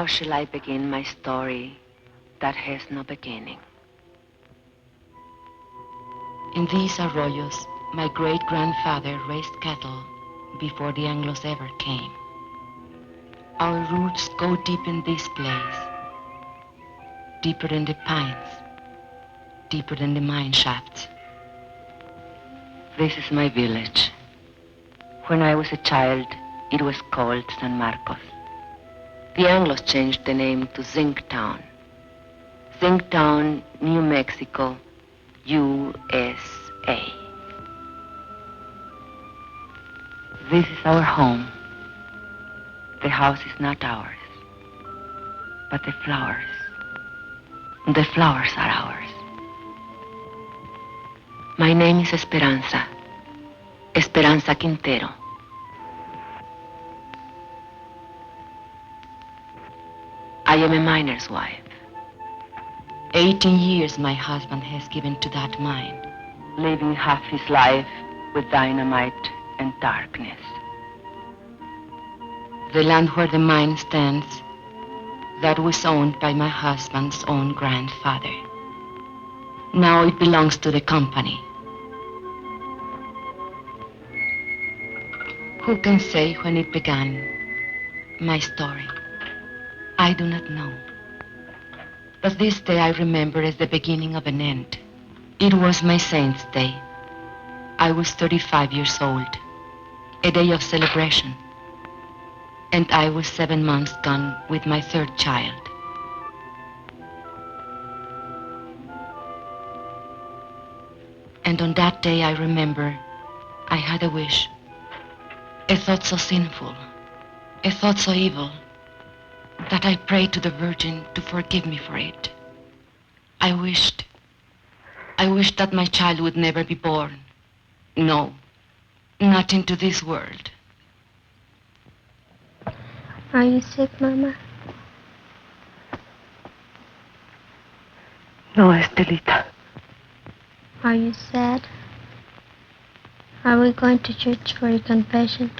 How shall I begin my story that has no beginning? In these arroyos, my great-grandfather raised cattle before the Anglos ever came. Our roots go deep in this place, deeper than the pines, deeper than the mine shafts. This is my village. When I was a child, it was called San Marcos. The Anglos changed the name to Zinc Town. Zinc Town, New Mexico, USA. This is our home. The house is not ours, but the flowers. The flowers are ours. My name is Esperanza. Esperanza Quintero. I am a miner's wife. 18 years my husband has given to that mine. Living half his life with dynamite and darkness. The land where the mine stands, that was owned by my husband's own grandfather. Now it belongs to the company. Who can say when it began, my story? I do not know. But this day I remember as the beginning of an end. It was my saint's day. I was 35 years old, a day of celebration. And I was 7 months gone with my third child. And on that day I remember I had a wish, a thought so sinful, a thought so evil, that I prayed to the Virgin to forgive me for it. I wished that my child would never be born. No, not into this world. Are you sick, Mama? No, Estelita. Are you sad? Are we going to church for your confession?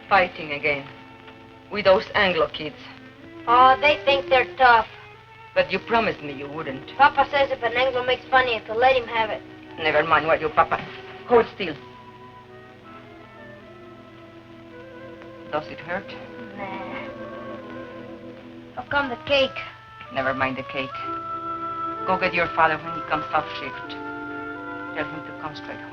Fighting again. With those Anglo kids. Oh, they think they're tough. But you promised me you wouldn't. Papa says if an Anglo makes fun of you, to let him have it. Never mind what your papa. Hold still. Does it hurt? Nah. How come the cake? Never mind the cake. Go get your father when he comes off shift. Tell him to come straight home.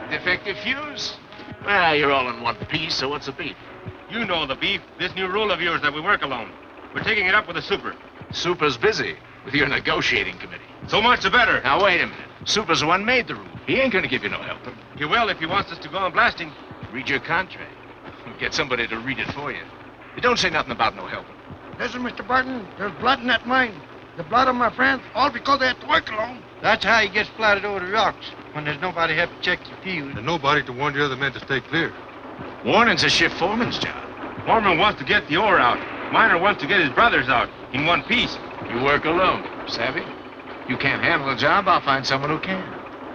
Defective fuse? Well, you're all in one piece, so what's the beef? You know the beef. This new rule of yours that we work alone. We're taking it up with the super. Super's busy with your negotiating committee. So much the better. Now, wait a minute. Super's the one made the rule. He ain't gonna give you no help. He will if he wants us to go on blasting. Read your contract. Get somebody to read it for you. It don't say nothing about no help. Listen, Mr. Barton, there's blood in that mine. The blood of my friends, all because they have to work alone. That's how he gets splattered over the rocks, when there's nobody to help check your fuse. And nobody to warn the other men to stay clear. Warning's a shift foreman's job. Foreman wants to get the ore out. Miner wants to get his brothers out in one piece. You work alone, savvy? You can't handle a job, I'll find someone who can.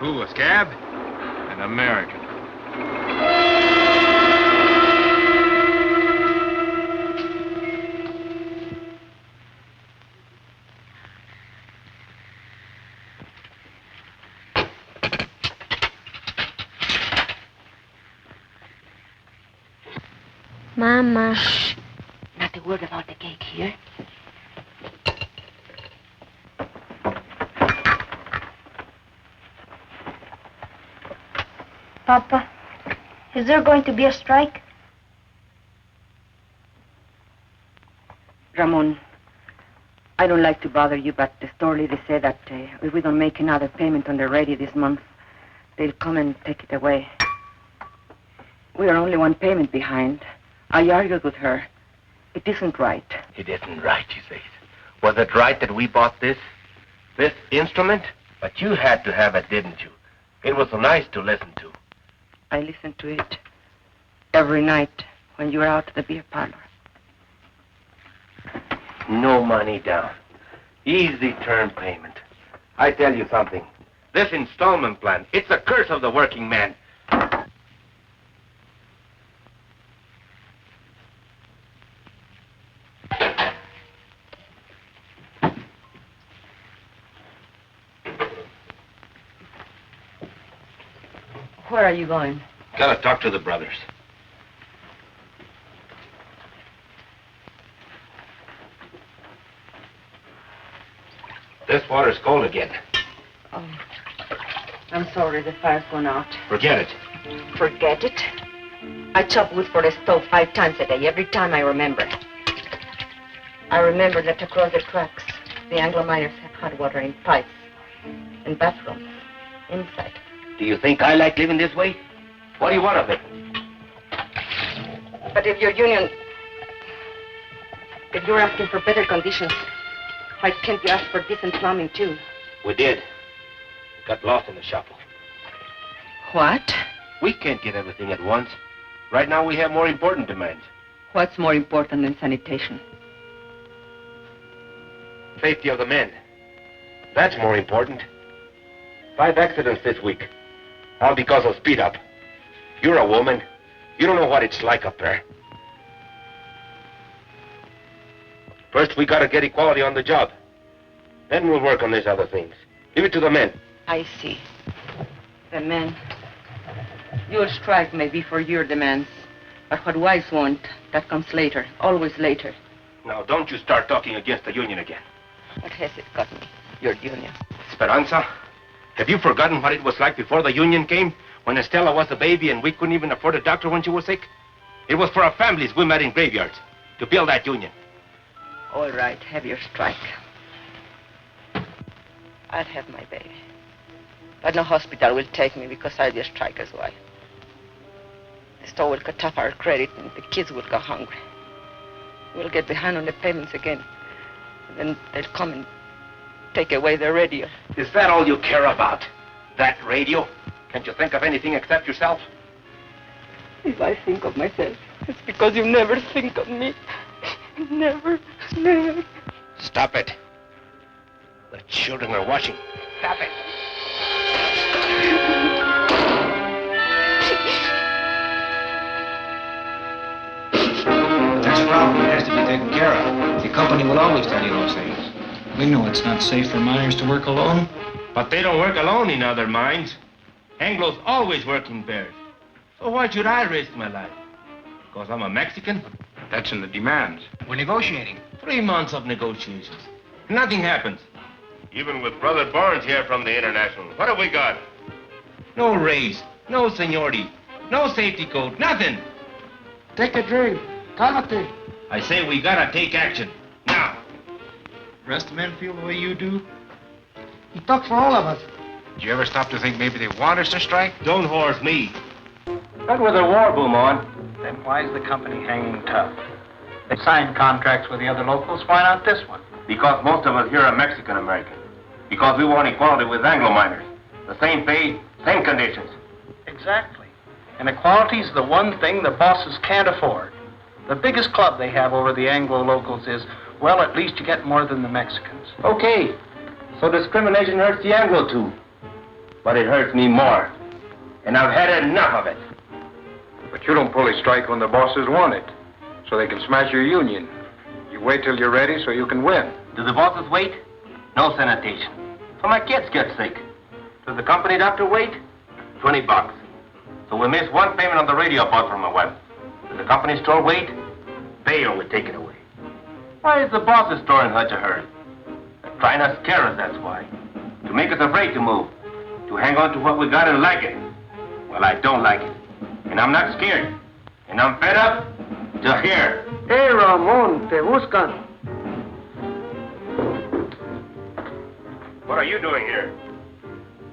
Who, a scab? An American. Mama. Shh. Not a word about the cake here. Papa, is there going to be a strike? Ramon, I don't like to bother you, but the store lady said that if we don't make another payment on the radio this month, they'll come and take it away. We are only one payment behind. I argued with her. It isn't right. It isn't right, you say. Was it right that we bought this instrument? But you had to have it, didn't you? It was so nice to listen to. I listened to it every night when you were out at the beer parlor. No money down. Easy term payment. I tell you something. This installment plan, it's a curse of the working man. Where are you going? Gotta talk to the brothers. This water's cold again. Oh, I'm sorry the fire's gone out. Forget it. Forget it? I chop wood for the stove 5 times a day, every time I remember. I remember that across the tracks, the Anglo miners have hot water in pipes and bathrooms inside. Do you think I like living this way? What do you want of it? But if your union, if you're asking for better conditions, why can't you ask for decent plumbing too? We did. We got lost in the shuffle. What? We can't get everything at once. Right now we have more important demands. What's more important than sanitation? Safety of the men. That's more important. 5 accidents this week. All because of speed up. You're a woman. You don't know what it's like up there. First, we gotta get equality on the job. Then we'll work on these other things. Leave it to the men. I see. The men. Your strike may be for your demands, but what wives want, that comes later, always later. Now, don't you start talking against the union again. What has it got me? Your union. Esperanza, have you forgotten what it was like before the union came? When Estela was a baby and we couldn't even afford a doctor when she was sick? It was for our families we met in graveyards to build that union. All right, have your strike. I'll have my baby. But no hospital will take me because I'll be a striker's wife. The store will cut off our credit and the kids will go hungry. We'll get behind on the payments again. And then they'll come and take away the radio. Is that all you care about? That radio? Can't you think of anything except yourself? If I think of myself, it's because you never think of me. Never, never. Stop it. The children are watching. Stop it. That's a problem that has to be taken care of. The company will always tell you those things. We know it's not safe for miners to work alone. But they don't work alone in other mines. Anglo's always work in pairs. So why should I risk my life? Because I'm a Mexican? That's in the demands. We're negotiating. 3 months of negotiations. Nothing happens. Even with Brother Barnes here from the International, what have we got? No raise, no seniority, no safety code, nothing. Take a drink. Cálmate. I say we gotta take action. Now. The rest of the men feel the way you do? He talks for all of us. Did you ever stop to think maybe they want us to strike? Don't horse me. Not with a war boom on. Then why is the company hanging tough? They signed contracts with the other locals. Why not this one? Because most of us here are Mexican-American. Because we want equality with Anglo miners. The same pay, same conditions. Exactly. And equality is the one thing the bosses can't afford. The biggest club they have over the Anglo locals is, well, at least you get more than the Mexicans. Okay. So discrimination hurts the Anglo too. But it hurts me more. And I've had enough of it. But you don't pull a strike when the bosses want it, so they can smash your union. You wait till you're ready so you can win. Do the bosses wait? No sanitation. So my kids get sick. Does the company doctor wait? $20. So we miss one payment on the radio I bought from my wife. Does the company store wait? Bayer would take it away. Why is the boss's store in such a hurry? They're trying to scare us, that's why. To make us afraid to move. To hang on to what we got and like it. Well, I don't like it. And I'm not scared. And I'm fed up to here. Hey, Ramon, te buscan. What are you doing here?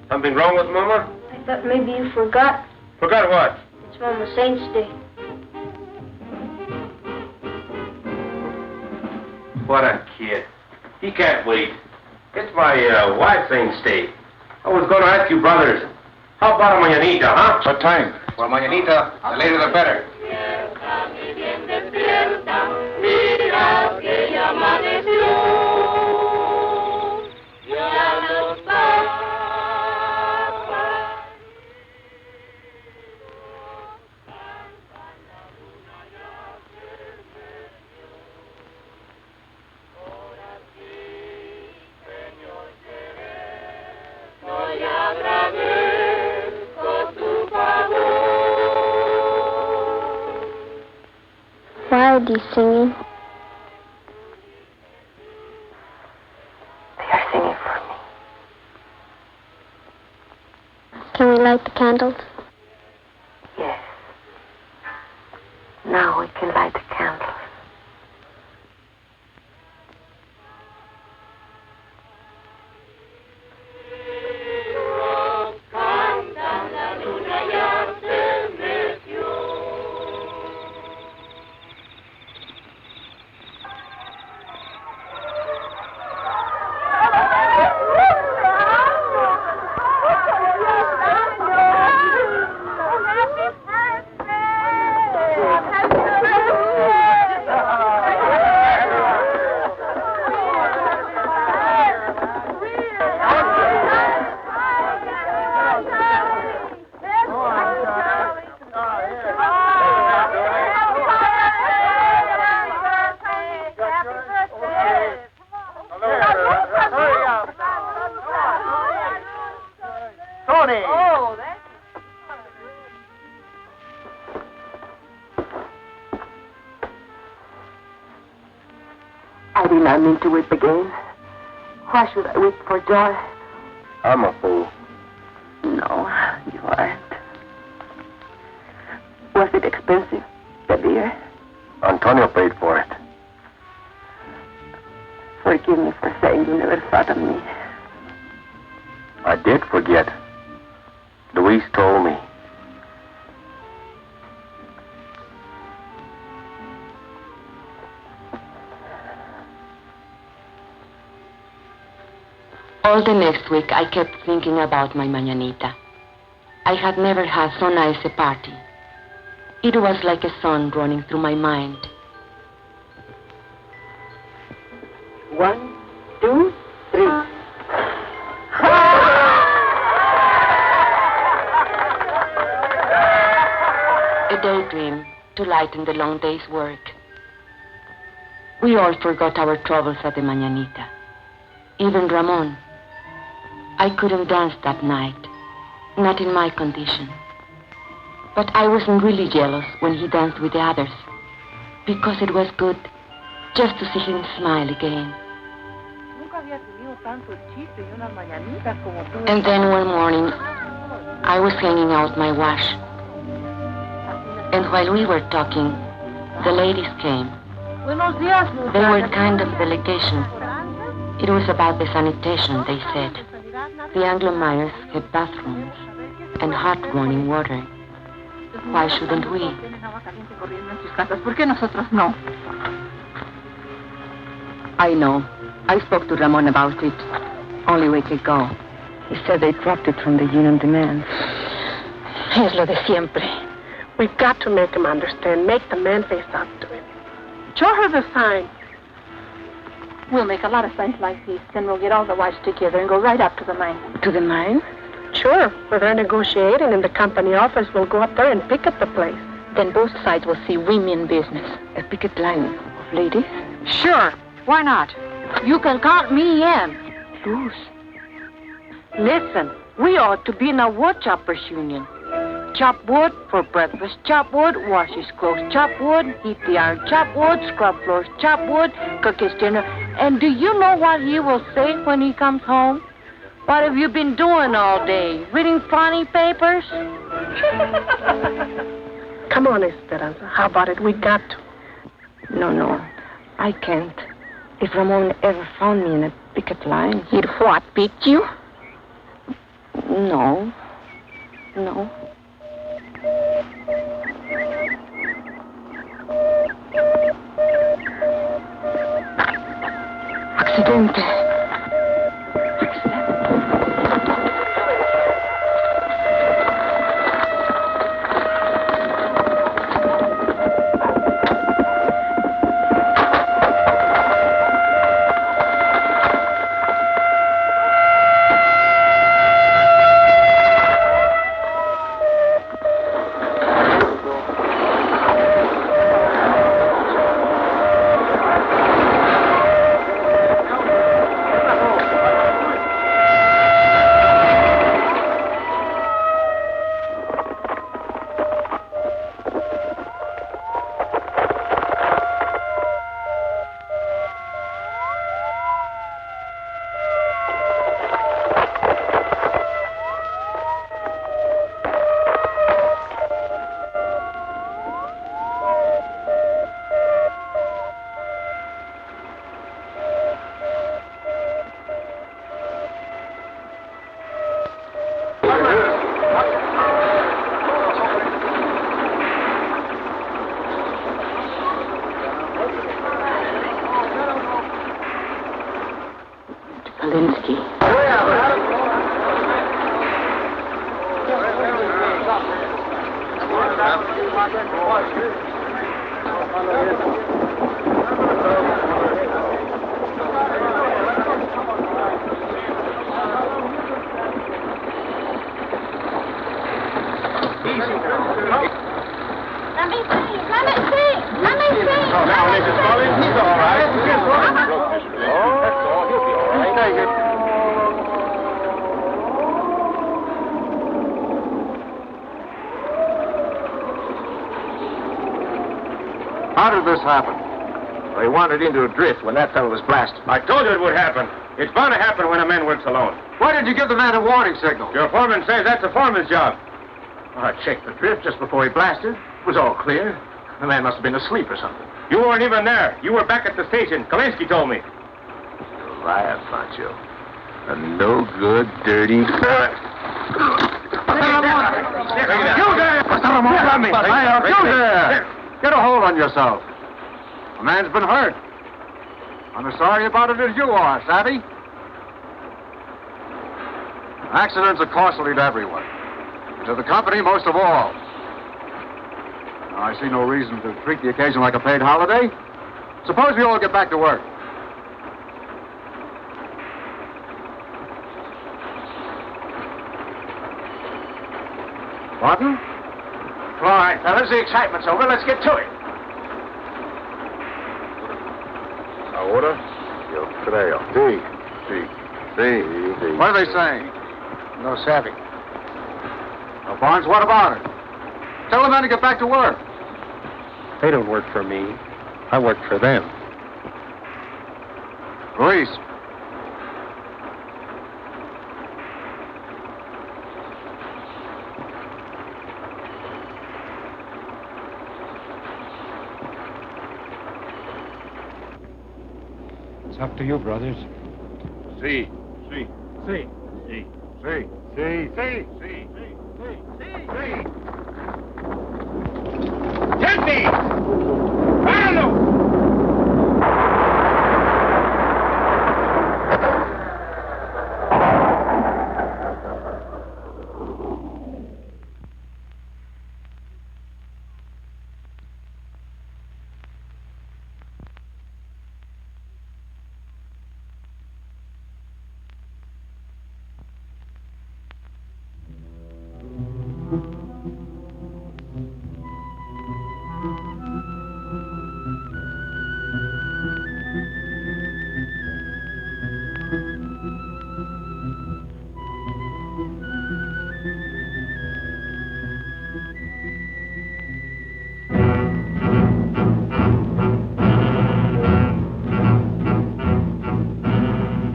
Something wrong with Mama? I thought maybe you forgot. Forgot what? It's Mama Saint's Day. What a kid. He can't wait. It's my wife's Saint's Day. I was going to ask you, brothers, how about a mañanita, huh? What time? Well, mañanita, the later the better. Why are they singing? They are singing for me. Can we light the candles? Yes. Now we can light the candles. I did not mean to weep again. Why should I weep for joy? I'm a fool. No, you aren't. Was it expensive, the beer? Antonio paid for it. Forgive me for saying you never thought of me. I did forget. Luis told me. All the next week, I kept thinking about my mañanita. I had never had so nice a party. It was like a song running through my mind. 1, 2, 3. A daydream to lighten the long day's work. We all forgot our troubles at the mañanita. Even Ramon. I couldn't dance that night, not in my condition. But I wasn't really jealous when he danced with the others, because it was good just to see him smile again. And then one morning, I was hanging out my wash. And while we were talking, the ladies came. They were kind of delegation. It was about the sanitation, they said. The Anglo-Myers had bathrooms and hot running water. Why shouldn't we? I know. I spoke to Ramon about it only a week ago. He said they dropped it from the union demands. Es lo de siempre. We've got to make him understand. Make the man face up to him. Show her the sign. We'll make a lot of signs like these. Then we'll get all the wives together and go right up to the mine. To the mine? Sure. Where they're negotiating in the company office, we'll go up there and picket the place. Then both sides will see we mean business. A picket line of ladies? Sure. Why not? You can count me in. Luz. Listen, we ought to be in a wood choppers union. Chop wood for breakfast, chop wood, wash his clothes, chop wood, heat the iron, chop wood, scrub floors, chop wood, cook his dinner. And do you know what he will say when he comes home? What have you been doing all day? Reading funny papers? Come on, Esperanza. How about it? We got to. No. I can't. If Ramon ever found me in a picket line... He'd what, beat you? No. Accidente. Alinsky. How did this happen? They wandered into a drift when that fellow was blasted. I told you it would happen. It's bound to happen when a man works alone. Why did you give the man a warning signal? Your foreman says that's the foreman's job. Well, I checked the drift just before he blasted. It was all clear. The man must have been asleep or something. You weren't even there. You were back at the station. Kalinsky told me. Liar, Pancho. A no-good, dirty... You there! You there! Get a hold on yourself. A man's been hurt. I'm as sorry about it as you are, savvy? Accidents are costly to everyone. To the company most of all. Now, I see no reason to treat the occasion like a paid holiday. Suppose we all get back to work. Martin? All right, fellas, the excitement's over. Let's get to it. Ahora, yo creo. Sí, sí, sí. What are they saying? No savvy. Now, Barnes, what about it? Tell the men to get back to work. They don't work for me. I work for them. Luis. It's up to you, brothers. Sí. Sí. Sí. Sí. Sí. Sí. Sí. Sí. Sí. Jesse! Páralo!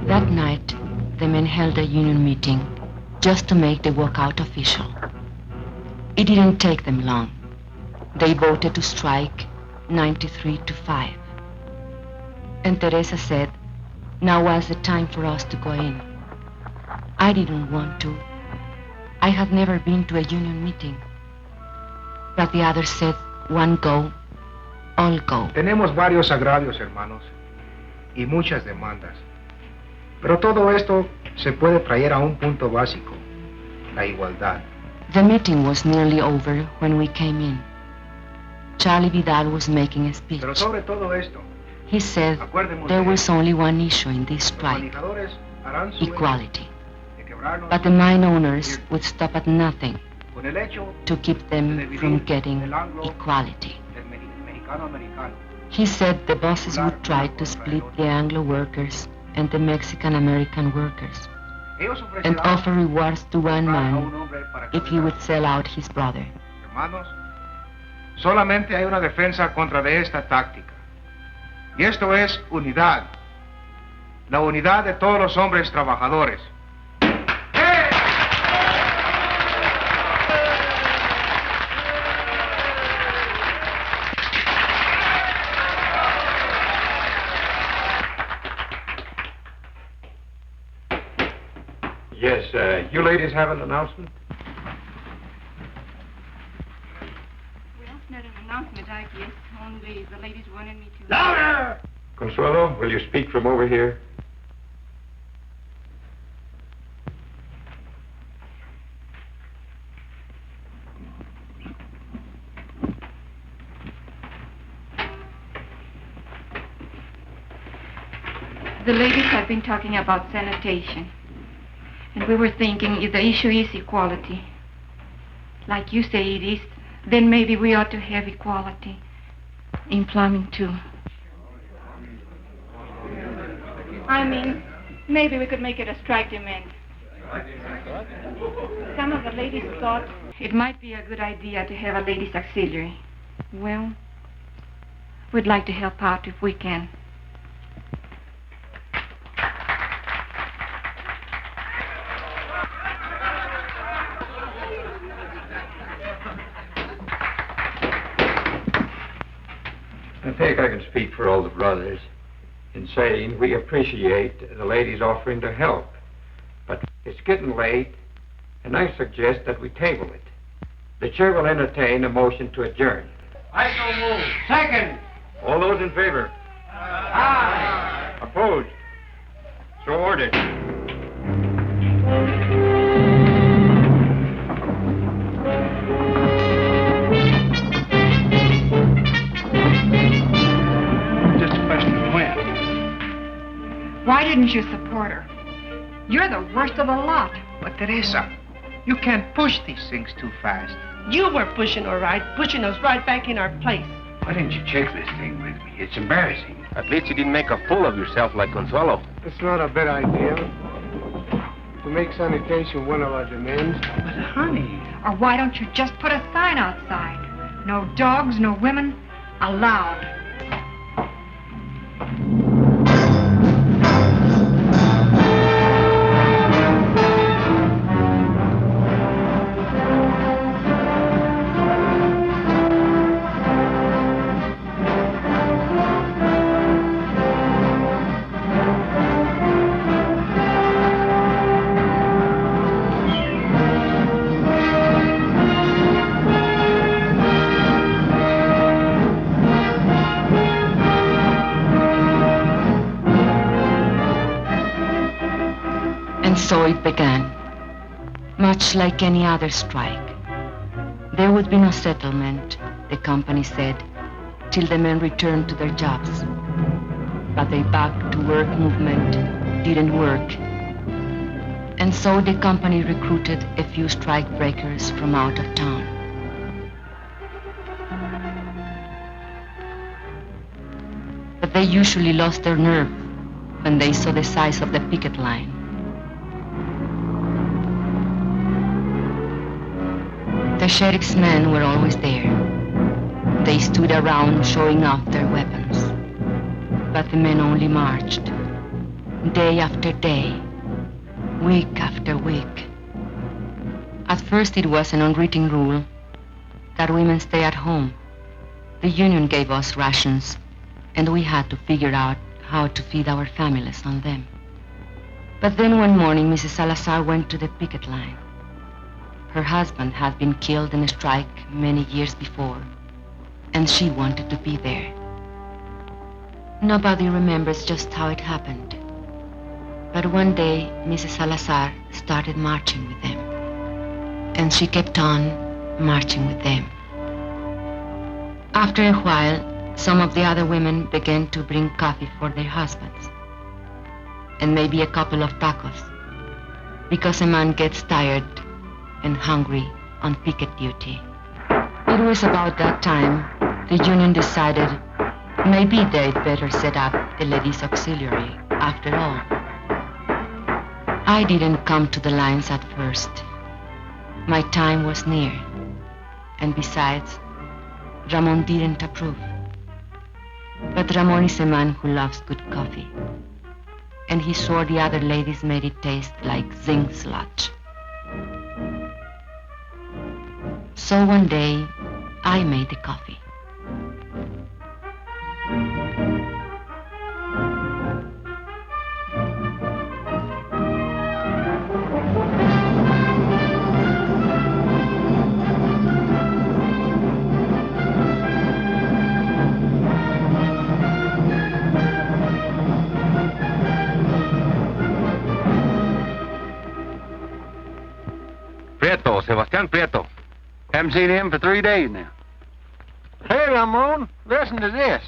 That night, the men held a union meeting just to make the walkout official. It didn't take them long. They voted to strike 93-5. And Teresa said, now was the time for us to go in. I didn't want to. I had never been to a union meeting. But the others said, one go, all go. Tenemos varios agravios, hermanos, y muchas demandas. Pero todo esto se puede traer a un punto básico, la igualdad. The meeting was nearly over when we came in. Charlie Vidal was making a speech. Pero sobre todo esto, he said there was only one issue in this strike, equality. But the mine owners would stop at nothing to keep them from getting equality. He said the bosses would try to split the Anglo workers and the Mexican-American workers and offer rewards to one man if he would sell out his brother. Hermanos, solamente hay una defensa contra de esta táctica. Y esto es unidad. La unidad de todos los hombres trabajadores. Yes, you ladies have an announcement? Well, not an announcement, I guess. Only the ladies wanted me to... Louder! Consuelo, will you speak from over here? The ladies have been talking about sanitation. And we were thinking if the issue is equality, like you say it is, then maybe we ought to have equality in plumbing too. I mean, maybe we could make it a strike demand. Some of the ladies thought it might be a good idea to have a ladies' auxiliary. Well, we'd like to help out if we can. I think I can speak for all the brothers in saying we appreciate the ladies offering to help. But it's getting late, and I suggest that we table it. The chair will entertain a motion to adjourn. I so move. Second. All those in favor? Aye. Opposed? So ordered. Why didn't you support her? You're the worst of the lot. But Teresa, you can't push these things too fast. You were pushing all right, pushing us right back in our place. Why didn't you check this thing with me? It's embarrassing. At least you didn't make a fool of yourself like Consuelo. It's not a bad idea to make sanitation one of our demands. But honey... Or why don't you just put a sign outside? No dogs, no women, allowed. So it began, much like any other strike. There would be no settlement, the company said, till the men returned to their jobs. But the back-to-work movement didn't work. And so the company recruited a few strike breakers from out of town. But they usually lost their nerve when they saw the size of the picket line. The sheriff's men were always there. They stood around showing off their weapons. But the men only marched, day after day, week after week. At first it was an unwritten rule that women stay at home. The union gave us rations, and we had to figure out how to feed our families on them. But then one morning, Mrs. Salazar went to the picket line. Her husband had been killed in a strike many years before, and she wanted to be there. Nobody remembers just how it happened. But one day, Mrs. Salazar started marching with them, and she kept on marching with them. After a while, some of the other women began to bring coffee for their husbands, and maybe a couple of tacos, because a man gets tired and hungry on picket duty. It was about that time the union decided maybe they'd better set up a ladies' auxiliary after all. I didn't come to the lines at first. My time was near, and besides, Ramon didn't approve. But Ramon is a man who loves good coffee, and he swore the other ladies made it taste like zinc sludge. So one day, I made the coffee. Prieto, Sebastian Prieto. Haven't seen him for 3 days now. Hey, Ramon, listen to this.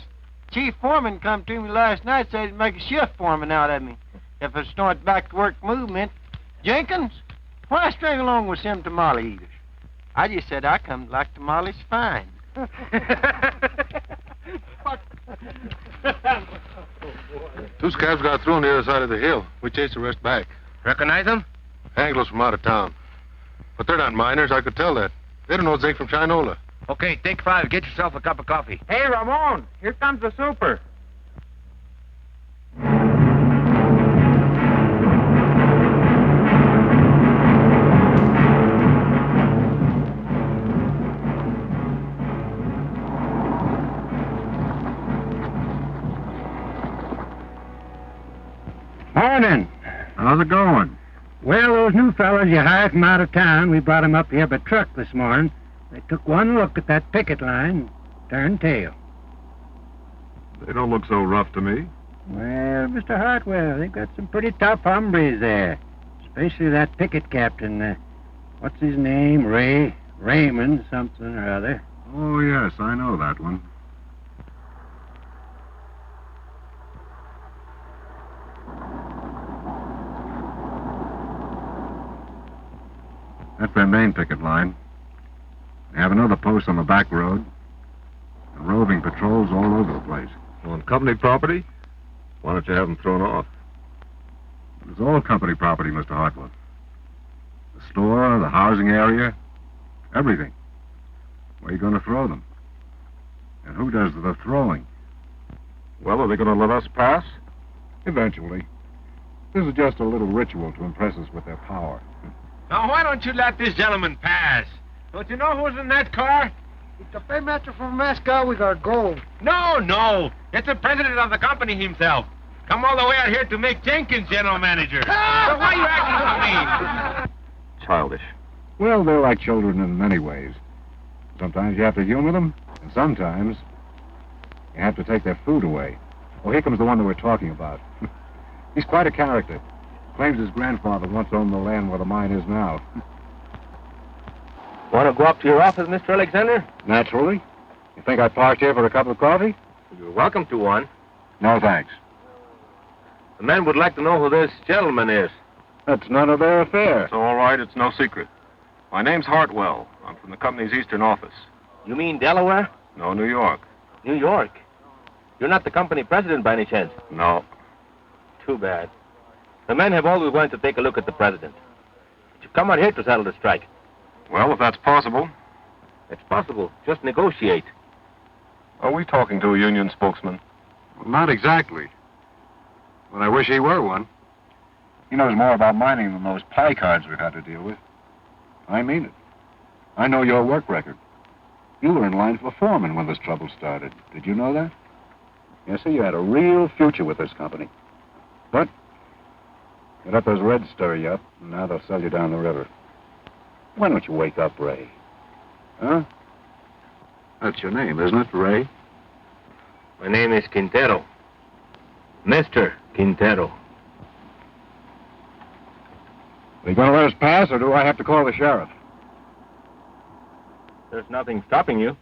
Chief Foreman come to me last night, said he'd make a shift foreman out of me if I start back to work movement. Jenkins, why string along with them tamale eaters? I just said I come like tamales fine. Two scabs got through on the other side of the hill. We chased the rest back. Recognize them? Anglos from out of town. But they're not miners, I could tell that. They don't know zinc from Chinola. Okay, take 5. Get yourself a cup of coffee. Hey, Ramon, here comes the super. Morning. How's it going? Well, those new fellas you hired from out of town, we brought 'em up here by truck this morning. They took one look at that picket line, turned tail. They don't look so rough to me. Well, Mr. Hartwell, they've got some pretty tough hombres there. Especially that picket captain, what's his name? Raymond something or other. Oh, yes, I know that one. That's their main picket line. They have another post on the back road. And roving patrols all over the place. On company property? Why don't you have them thrown off? It's all company property, Mr. Hartwell. The store, the housing area, everything. Where are you going to throw them? And who does the throwing? Well, are they going to let us pass? Eventually. This is just a little ritual to impress us with their power. Now, why don't you let this gentleman pass? Don't you know who's in that car? It's the paymaster from Moscow with our gold. No. It's the president of the company himself. Come all the way out here to make Jenkins general manager. So why are you acting so mean? Childish. Well, they're like children in many ways. Sometimes you have to humor them, and sometimes you have to take their food away. Oh, here comes the one that we're talking about. He's quite a character. Claims his grandfather once owned the land where the mine is now. Want to go up to your office, Mr. Alexander? Naturally. You think I parked here for a cup of coffee? You're welcome to one. No, thanks. The men would like to know who this gentleman is. That's none of their affair. It's all right. It's no secret. My name's Hartwell. I'm from the company's eastern office. You mean Delaware? No, New York. New York? You're not the company president by any chance? No. Too bad. The men have always wanted to take a look at the president. But you come out here to settle the strike. Well, if that's possible. It's possible. Just negotiate. Are we talking to a union spokesman? Well, not exactly. But I wish he were one. He knows more about mining than those pie cards we've had to deal with. I mean it. I know your work record. You were in line for foreman when this trouble started. Did you know that? Yes, sir, you had a real future with this company. But they let those Reds stir you up, and now they'll sell you down the river. Why don't you wake up, Ray? Huh? That's your name, isn't it, Ray? My name is Quintero. Mr. Quintero. Are you going to let us pass, or do I have to call the sheriff? There's nothing stopping you.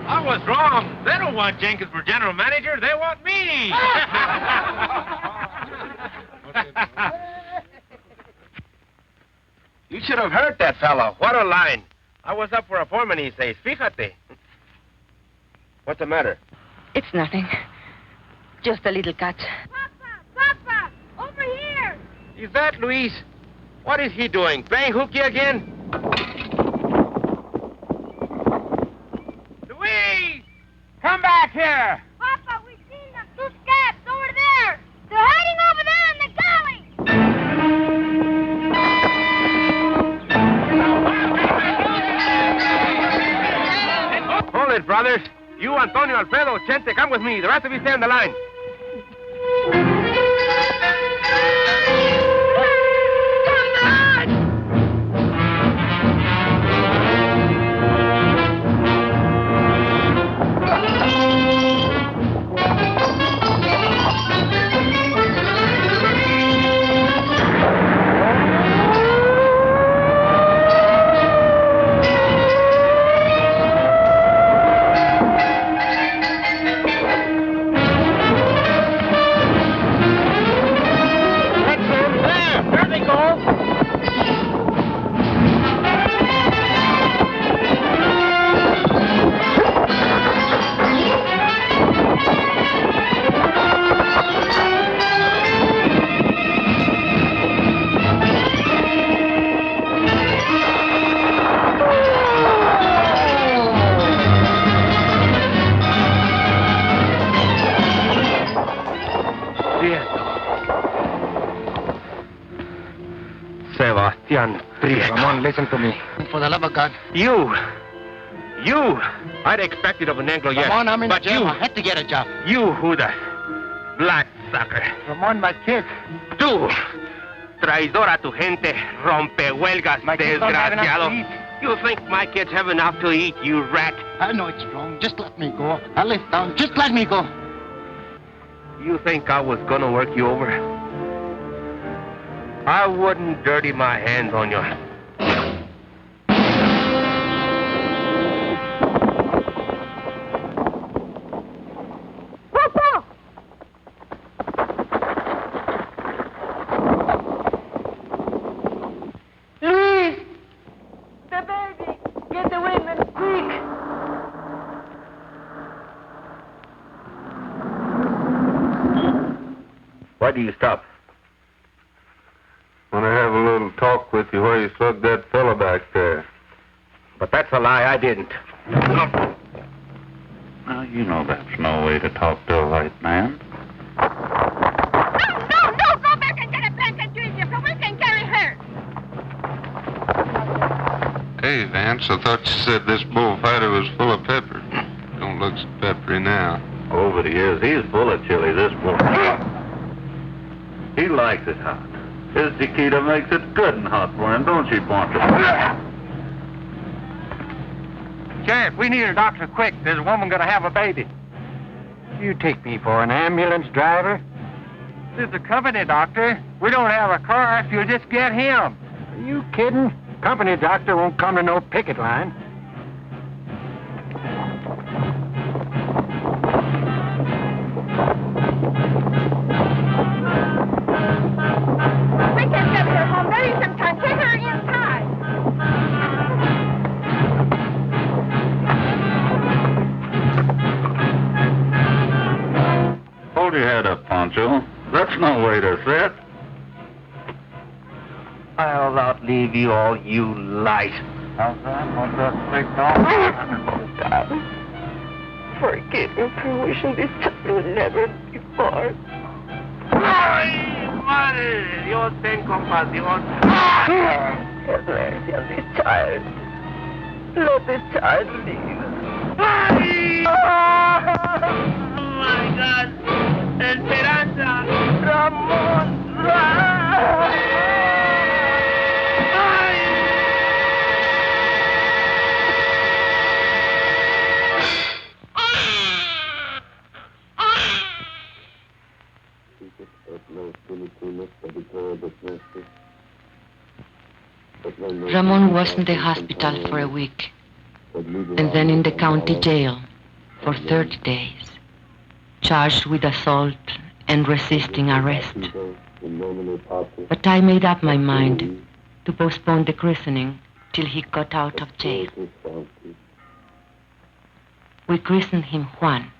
I was wrong. They don't want Jenkins for general manager. They want me. You should have heard that fellow. What a line. I was up for a foreman, he says. Fíjate. What's the matter? It's nothing. Just a little cut. Papa! Over here! Is that Luis? What is he doing? Playing hooky again? Luis! Come back here! Papa, we've seen them. Two scabs over there. They're hiding over there in the galley. Hold it, brothers. You, Antonio, Alfredo, Chente, come with me. The rest of you stay on the line. Sebastian Prieto. Ramon, listen to me. For the love of God. You! I'd expect it of an Anglo, yes. Ramon, I'm in but jail. you, I had to get a job. You, Judas. Black sucker. Ramon, my kids. Tú, traidor a tu gente, rompehuelgas, desgraciado. You think my kids have enough to eat, you rat? I know it's wrong. Just let me go. I live down. Just let me go. You think I was gonna work you over? I wouldn't dirty my hands on you. Luis! The baby! Get the women, quick! Why do you stop? Want to have a little talk with you where you slugged that fella back there. But that's a lie. I didn't. Now, you know that's no way to talk to a white man. No! Go back and get a blanket, Junior, so we can carry her! Hey, Vance, I thought you said this bullfighter was full of pepper. Don't look so peppery now. Over the years, he's full of chili, this boy. He likes it hot. His Chiquita makes it good and hot for him, don't she, Poncho? Sheriff, we need a doctor quick. There's a woman gonna have a baby. You take me for an ambulance driver? This is a company doctor. We don't have a car if you'll just get him. Are you kidding? Company doctor won't come to no picket line. We can get her home. There is some time. Take her inside. Hold your head up, Poncho. That's no way to sit. I'll outlive you all, you lice. How's that? What's that big Darling, forgive me for wishing this child would never be born. ¡Ay, madre! Dios ten compasión. Have mercy on this child. Let this child live. ¡Ay! Oh my God! Esperanza! Ramon! Ramon was in the hospital for a week, and then in the county jail for 30 days, charged with assault and resisting arrest. But I made up my mind to postpone the christening till he got out of jail. We christened him Juan.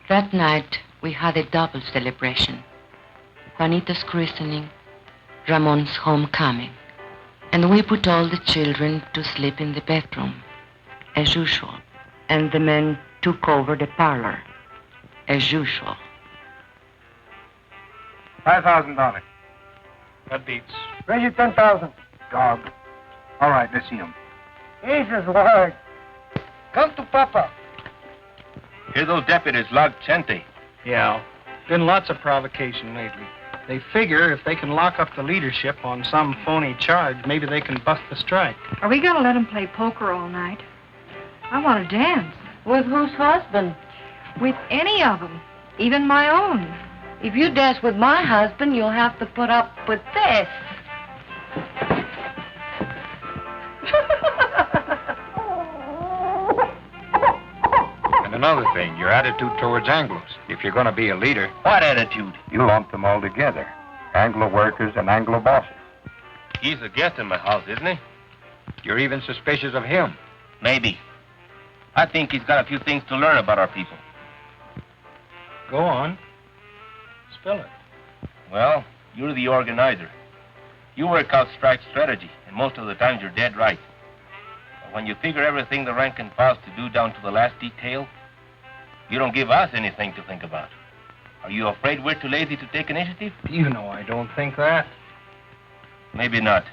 That night, we had a double celebration. Juanito's christening, Ramon's homecoming. And we put all the children to sleep in the bedroom, as usual. And the men took over the parlor, as usual. $5,000. That beats. Raise it 10,000. Dog. All right, let's see him. Jesus, Lord. Come to Papa. Hear those deputies log Chente. Yeah. Been lots of provocation lately. They figure if they can lock up the leadership on some phony charge, maybe they can bust the strike. Are we going to let him play poker all night? I want to dance. With whose husband? With any of them, even my own. If you dance with my husband, you'll have to put up with this. And another thing, your attitude towards Anglos. If you're going to be a leader... What attitude? You lump them all together. Anglo workers and Anglo bosses. He's a guest in my house, isn't he? You're even suspicious of him. Maybe. I think he's got a few things to learn about our people. Go on. Spill it. Well, you're the organizer. You work out strike strategy, and most of the times you're dead right. But when you figure everything the rank and file's to do down to the last detail, you don't give us anything to think about. Are you afraid we're too lazy to take initiative? You know I don't think that. Maybe not.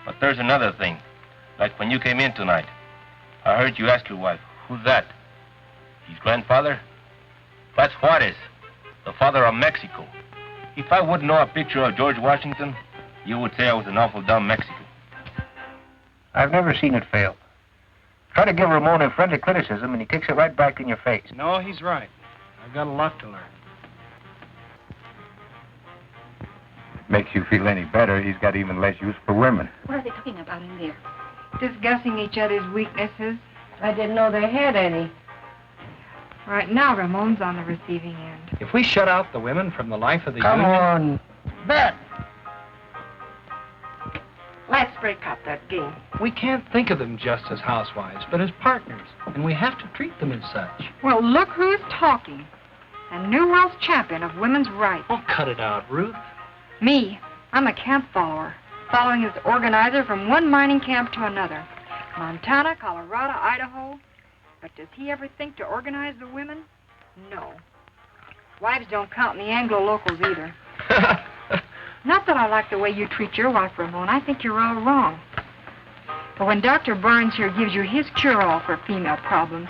But there's another thing. Like when you came in tonight, I heard you ask your wife, who's that? His grandfather? That's Juarez, the father of Mexico. If I wouldn't know a picture of George Washington, you would say I was an awful dumb Mexican. I've never seen it fail. Try to give Ramon a friendly criticism, and he kicks it right back in your face. No, he's right. I've got a lot to learn. Makes you feel any better, he's got even less use for women. What are they talking about in there? Discussing each other's weaknesses. I didn't know they had any. Right now, Ramon's on the receiving end. If we shut out the women from the life of the Come union... on. Bet. Let's break up that game. We can't think of them just as housewives, but as partners. And we have to treat them as such. Well, look who's talking. A new world champion of women's rights. Oh, cut it out, Ruth. Me. I'm a camp follower, following his organizer from one mining camp to another. Montana, Colorado, Idaho. But does he ever think to organize the women? No. Wives don't count in the Anglo locals either. Not that I like the way you treat your wife, Ramon. I think you're all wrong. But when Dr. Barnes here gives you his cure-all for female problems,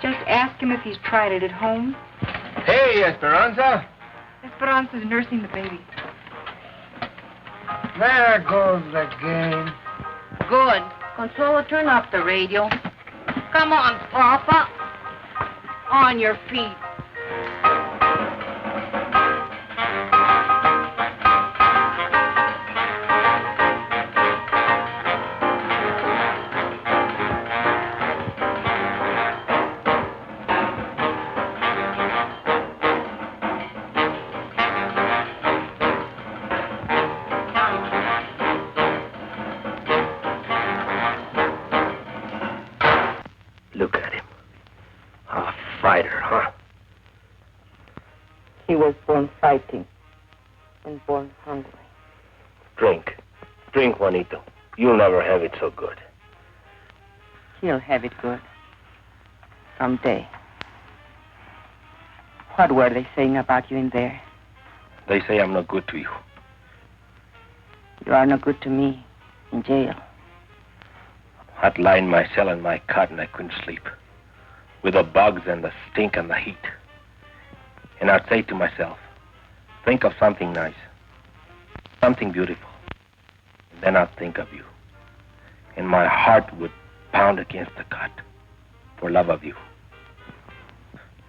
just ask him if he's tried it at home. Hey, Esperanza. Esperanza's nursing the baby. There goes the game. Good. Consuelo, turn up the radio. Come on, Papa. On your feet. Look at him. A fighter, huh? He was born fighting and born hungry. Drink. Drink, Juanito. You'll never have it so good. He'll have it good. Someday. What were they saying about you in there? They say I'm not good to you. You are no good to me in jail. I'd lie in my cell in my cot and I couldn't sleep. With the bugs and the stink and the heat. And I'd say to myself, think of something nice. Something beautiful. And then I'd think of you. And my heart would pound against the cot for love of you.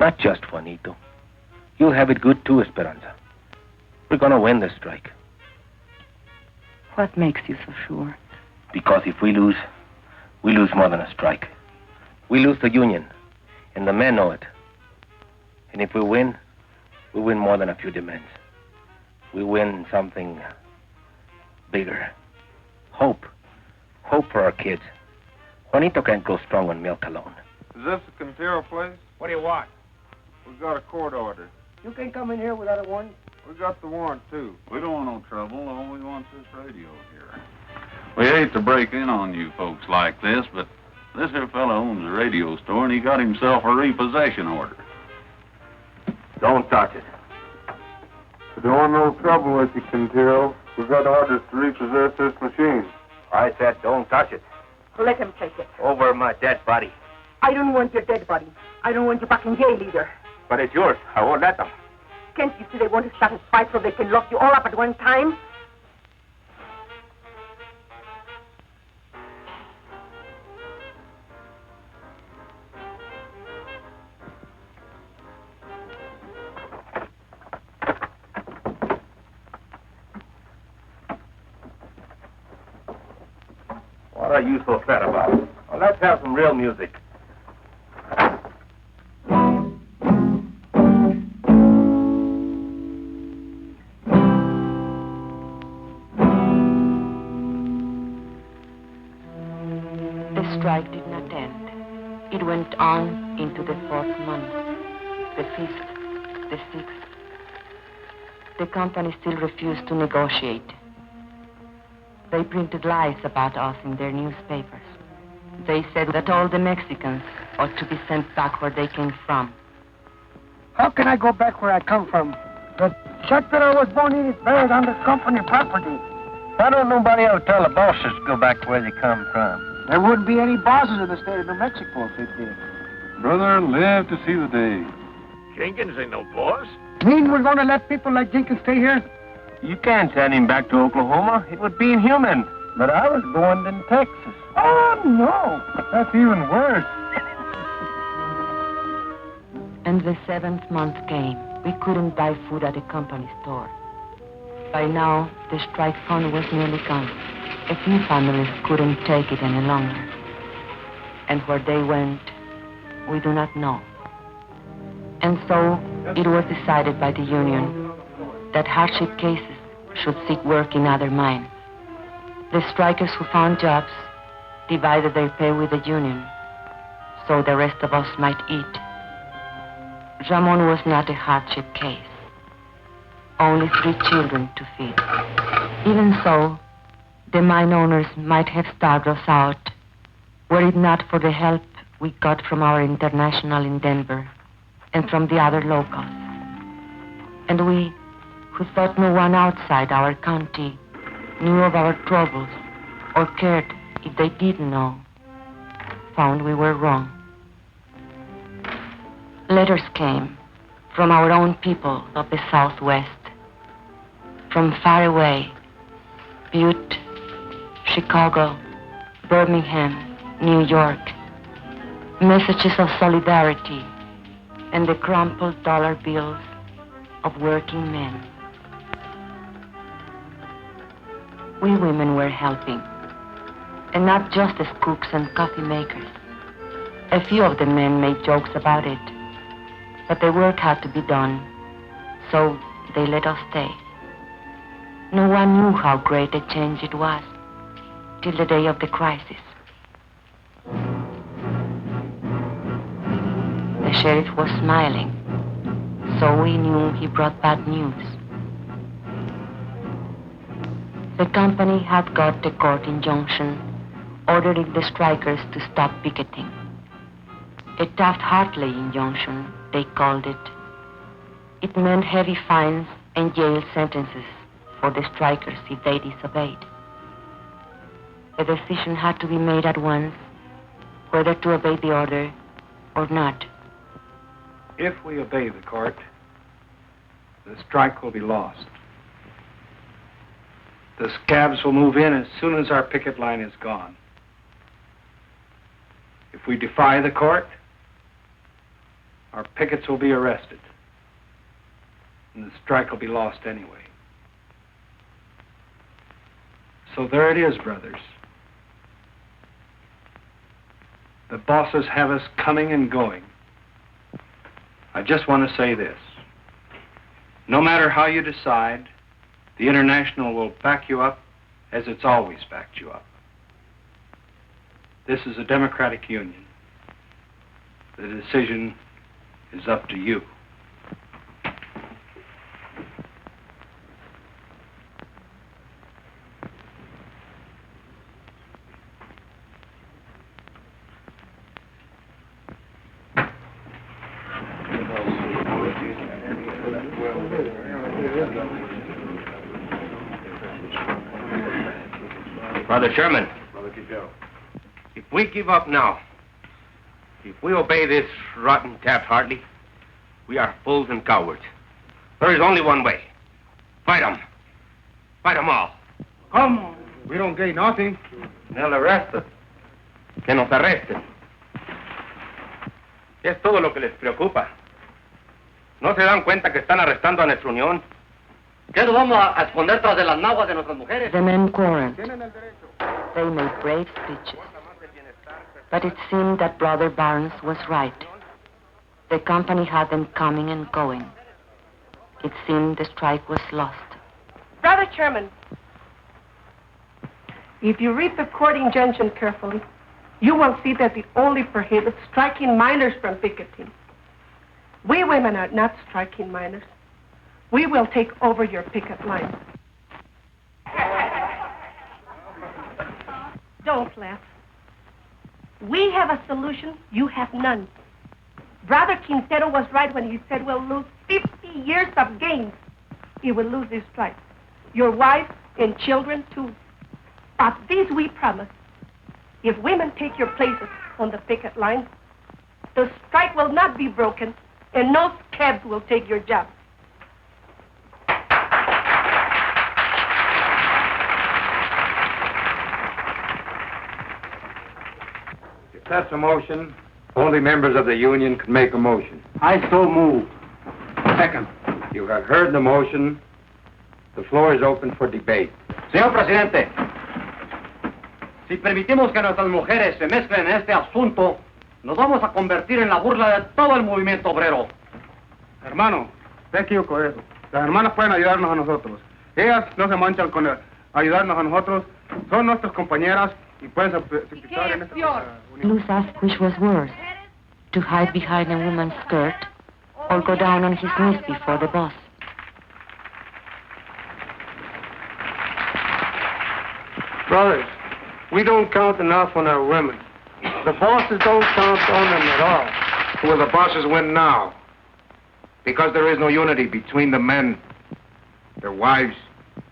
Not just Juanito, You'll have it good too, Esperanza. We're gonna win this strike. What makes you so sure? Because if we lose more than a strike. We lose the union, and the men know it. And if we win more than a few demands. We win something bigger. Hope. Hope for our kids. Juanito can't grow strong on milk alone. Is this the Quintero place? What do you want? We got a court order. You can come in here without a warrant. We got the warrant, too. We don't want no trouble. All we want's this radio here. We hate to break in on you folks like this, but this here fella owns a radio store, and he got himself a repossession order. Don't touch it. We don't want no trouble with you, Quintero. We got orders to repossess this machine. I said don't touch it. Let him take it. Over my dead body. I don't want your dead body. I don't want you back in jail either. But it's yours. I won't let them. Can't you see they want to start a fight so they can lock you all up at one time? What are you so sad about? Well, let's have some real music. The strike did not end. It went on into the 4th month, the 5th, the 6th. The company still refused to negotiate. They printed lies about us in their newspapers. They said that all the Mexicans ought to be sent back where they came from. How can I go back where I come from? The church that I was born in is buried under company property. Why don't nobody ever tell the bosses to go back where they come from? There wouldn't be any bosses in the state of New Mexico if they did. Brother, live to see the day. Jenkins ain't no boss. Mean we're going to let people like Jenkins stay here? You can't send him back to Oklahoma. It would be inhuman. But I was born in Texas. Oh, no. That's even worse. And the 7th month came. We couldn't buy food at the company store. By now, the strike fund was nearly gone. A few families couldn't take it any longer. And where they went, we do not know. And so, it was decided by the union that hardship cases should seek work in other mines. The strikers who found jobs divided their pay with the union, so the rest of us might eat. Ramon was not a hardship case. Only 3 children to feed. Even so, the mine owners might have starved us out were it not for the help we got from our international in Denver and from the other locals. And we, who thought no one outside our county knew of our troubles or cared if they did know, found we were wrong. Letters came from our own people of the Southwest, from far away, Butte, Chicago, Birmingham, New York, messages of solidarity and the crumpled dollar bills of working men. We women were helping, and not just as cooks and coffee makers. A few of the men made jokes about it, but the work had to be done, so they let us stay. No one knew how great a change it was till the day of the crisis. The sheriff was smiling, so we knew he brought bad news. The company had got a court injunction ordering the strikers to stop picketing. A Taft-Hartley injunction, they called it. It meant heavy fines and jail sentences for the strikers if they disobeyed. A decision had to be made at once whether to obey the order or not. If we obey the court, the strike will be lost. The scabs will move in as soon as our picket line is gone. If we defy the court, our pickets will be arrested. and the strike will be lost anyway. So there it is, brothers. The bosses have us coming and going. I just want to say this. No matter how you decide, the International will back you up as it's always backed you up. This is a democratic union. The decision is up to you. Brother Sherman, if we give up now, if we obey this rotten Taft-Hartley, we are fools and cowards. There is only one way. Fight them. Fight them all. Come on. We don't gain nothing. They'll arrest us. Que nos arresten. Es todo lo que les preocupa. ¿No se dan cuenta que están arrestando a nuestra unión? ¿Qué nos vamos a esconder tras de las naguas de nuestras mujeres? The men quarreled. They made brave speeches. But it seemed that Brother Barnes was right. The company had them coming and going. It seemed the strike was lost. Brother Chairman, if you read the court injunction carefully, you will see that it only prohibits striking minors from picketing. We women are not striking minors. We will take over your picket line. Don't laugh. We have a solution, you have none. Brother Quintero was right when he said we'll lose 50 years of gains. He will lose this strike. Your wife and children, too. But this we promise. If women take your places on the picket line, the strike will not be broken, and no scabs will take your job. If that's a motion, only members of the union can make a motion. I so move. Second. You have heard the motion. The floor is open for debate. Señor Presidente, si permitimos que nuestras mujeres se mezclen en este asunto, nos vamos a convertir en la burla de todo el movimiento obrero. Hermano, te equivoco eso. Las hermanas pueden ayudarnos a nosotros. Ellas no se manchan con ayudarnos a nosotros. Son nuestras compañeras y pueden participar en esta unión. Luz asked which was worse, to hide behind a woman's skirt or go down on his knees before the boss. Brothers, we don't count enough on our women. The bosses don't count on them at all. Will the bosses win now? Because there is no unity between the men, their wives,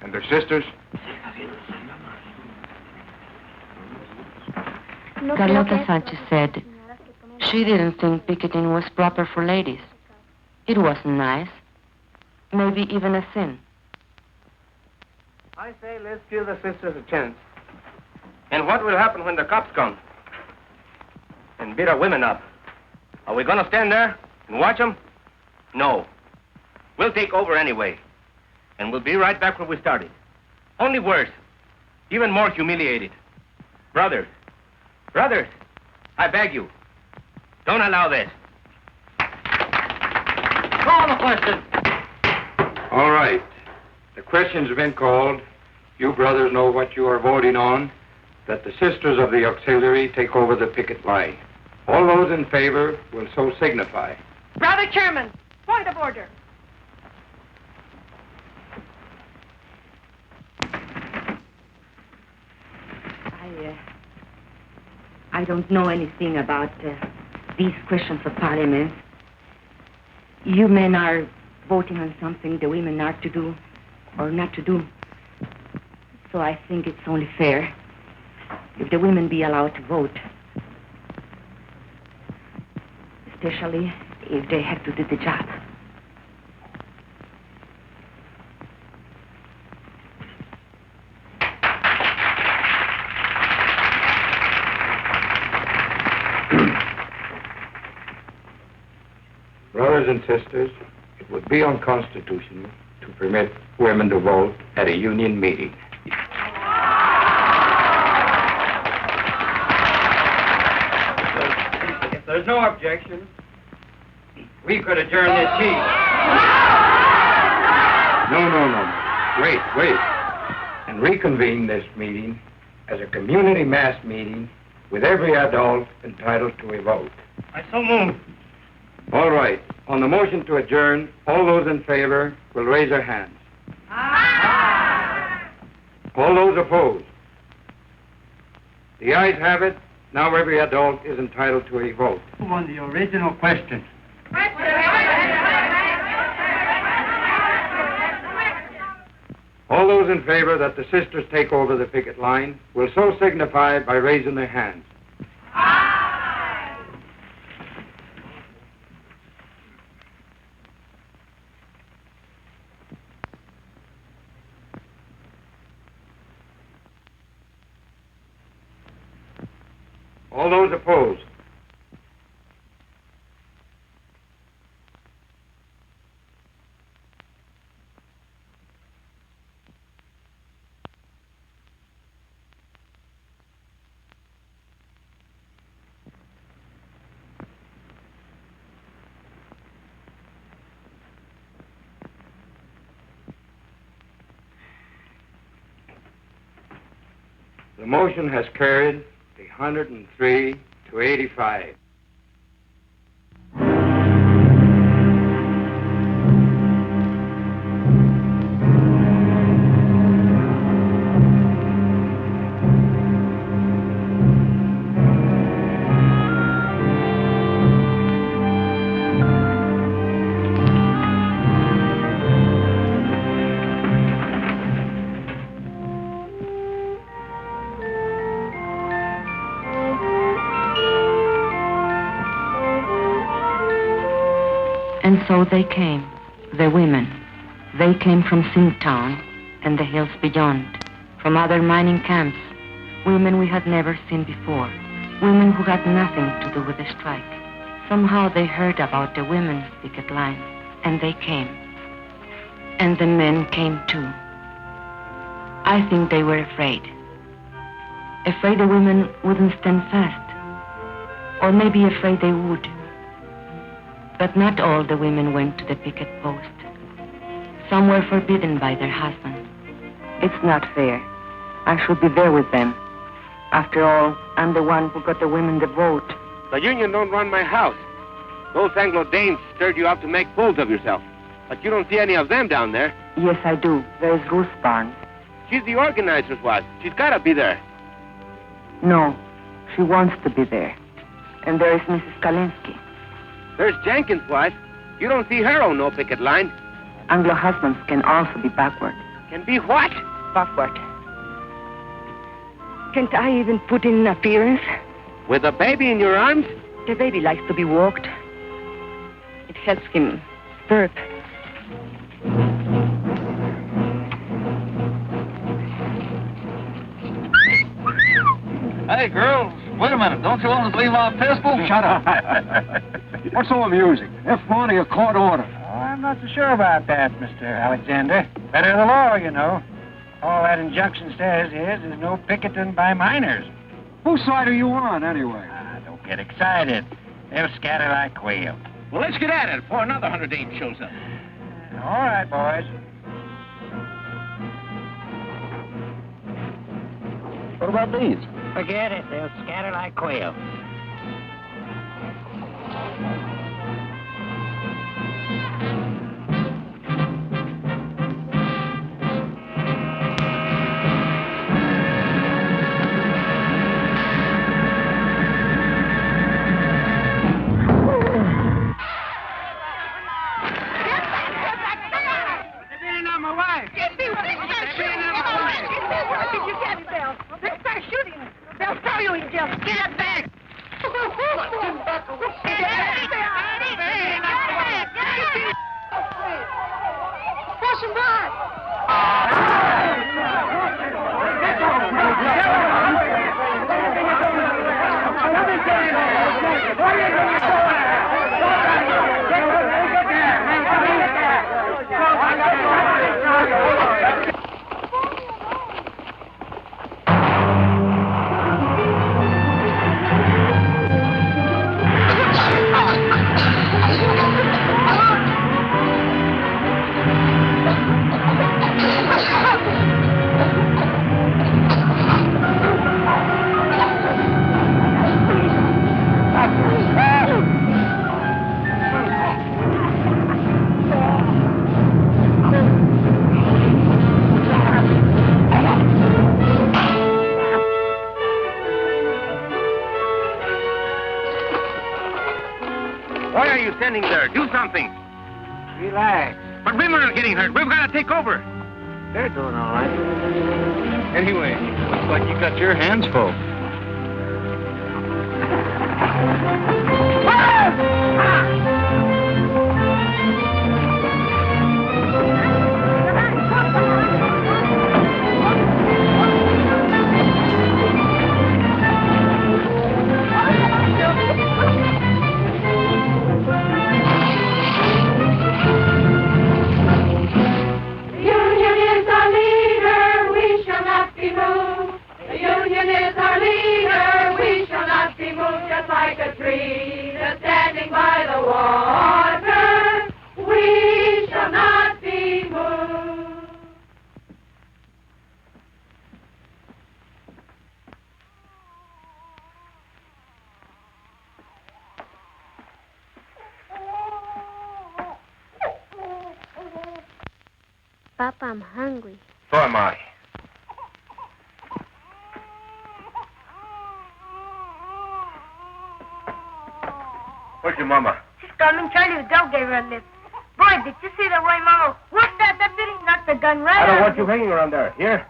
and their sisters. Carlota Sanchez said she didn't think picketing was proper for ladies. It wasn't nice, maybe even a sin. I say let's give the sisters a chance. And what will happen when the cops come and beat our women up? Are we going to stand there and watch them? No. We'll take over anyway. And we'll be right back where we started. Only worse. Even more humiliated. Brothers, I beg you, don't allow this. Call the question. All right. The question's been called. You brothers know what you are voting on, that the sisters of the auxiliary take over the picket line. All those in favor will so signify. Brother Chairman, point of order. I don't know anything about these questions of parliament. You men are voting on something the women are to do or not to do. So I think it's only fair if the women be allowed to vote. Especially if they have to do the job. Brothers and sisters, it would be unconstitutional to permit women to vote at a union meeting. If there's no objection, we could adjourn this meeting. No. Wait. And reconvene this meeting as a community mass meeting with every adult entitled to a vote. I so move. All right. On the motion to adjourn, all those in favor will raise their hands. Aye. All those opposed? The ayes have it. Now every adult is entitled to a vote. On the original question. All those in favor that the sisters take over the picket line will so signify by raising their hands. All those opposed? The motion has carried 103 to 85. And so they came, the women. They came from Singtown and the hills beyond, from other mining camps, women we had never seen before, women who had nothing to do with the strike. Somehow they heard about the women's picket line, and they came. And the men came too. I think they were afraid. Afraid the women wouldn't stand fast, or maybe afraid they would. But not all the women went to the picket post. Some were forbidden by their husbands. It's not fair. I should be there with them. After all, I'm the one who got the women the vote. The union don't run my house. Those Anglo-Danes stirred you up to make fools of yourself. But you don't see any of them down there. Yes, I do. There's Ruth Barnes. She's the organizer's wife. She's got to be there. No, she wants to be there. And there is Mrs. Kalinsky. There's Jenkins' wife. You don't see her on no picket line. Anglo husbands can also be backward. Can be what? Backward. Can't I even put in an appearance? With a baby in your arms? The baby likes to be walked. It helps him burp. Hey, girls, wait a minute. Don't you want to leave our pistol? Shut up. What's so amusing? F1 or your court order? Oh, I'm not so sure about that, Mr. Alexander. Better the law, you know. All that injunction says is there's no picketing by miners. Whose side are you on, anyway? Don't get excited. They'll scatter like quail. Well, let's get at it before another 100 Danes shows up. All right, boys. What about these? Forget it. They'll scatter like quail. They'll start shooting. They'll throw you in jail. Get back. Why are you standing there? Do something. Relax. But women are getting hurt. We've got to take over. They're doing all right. Anyway, looks like you got your hands full. Papa, I'm hungry. So am I. Where's your mama? She's coming. Charlie the dog gave her a lift. Boy, did you see the way Mama whooped that deputy? Knocked the gun right I don't out want of you him. hanging around there. Here?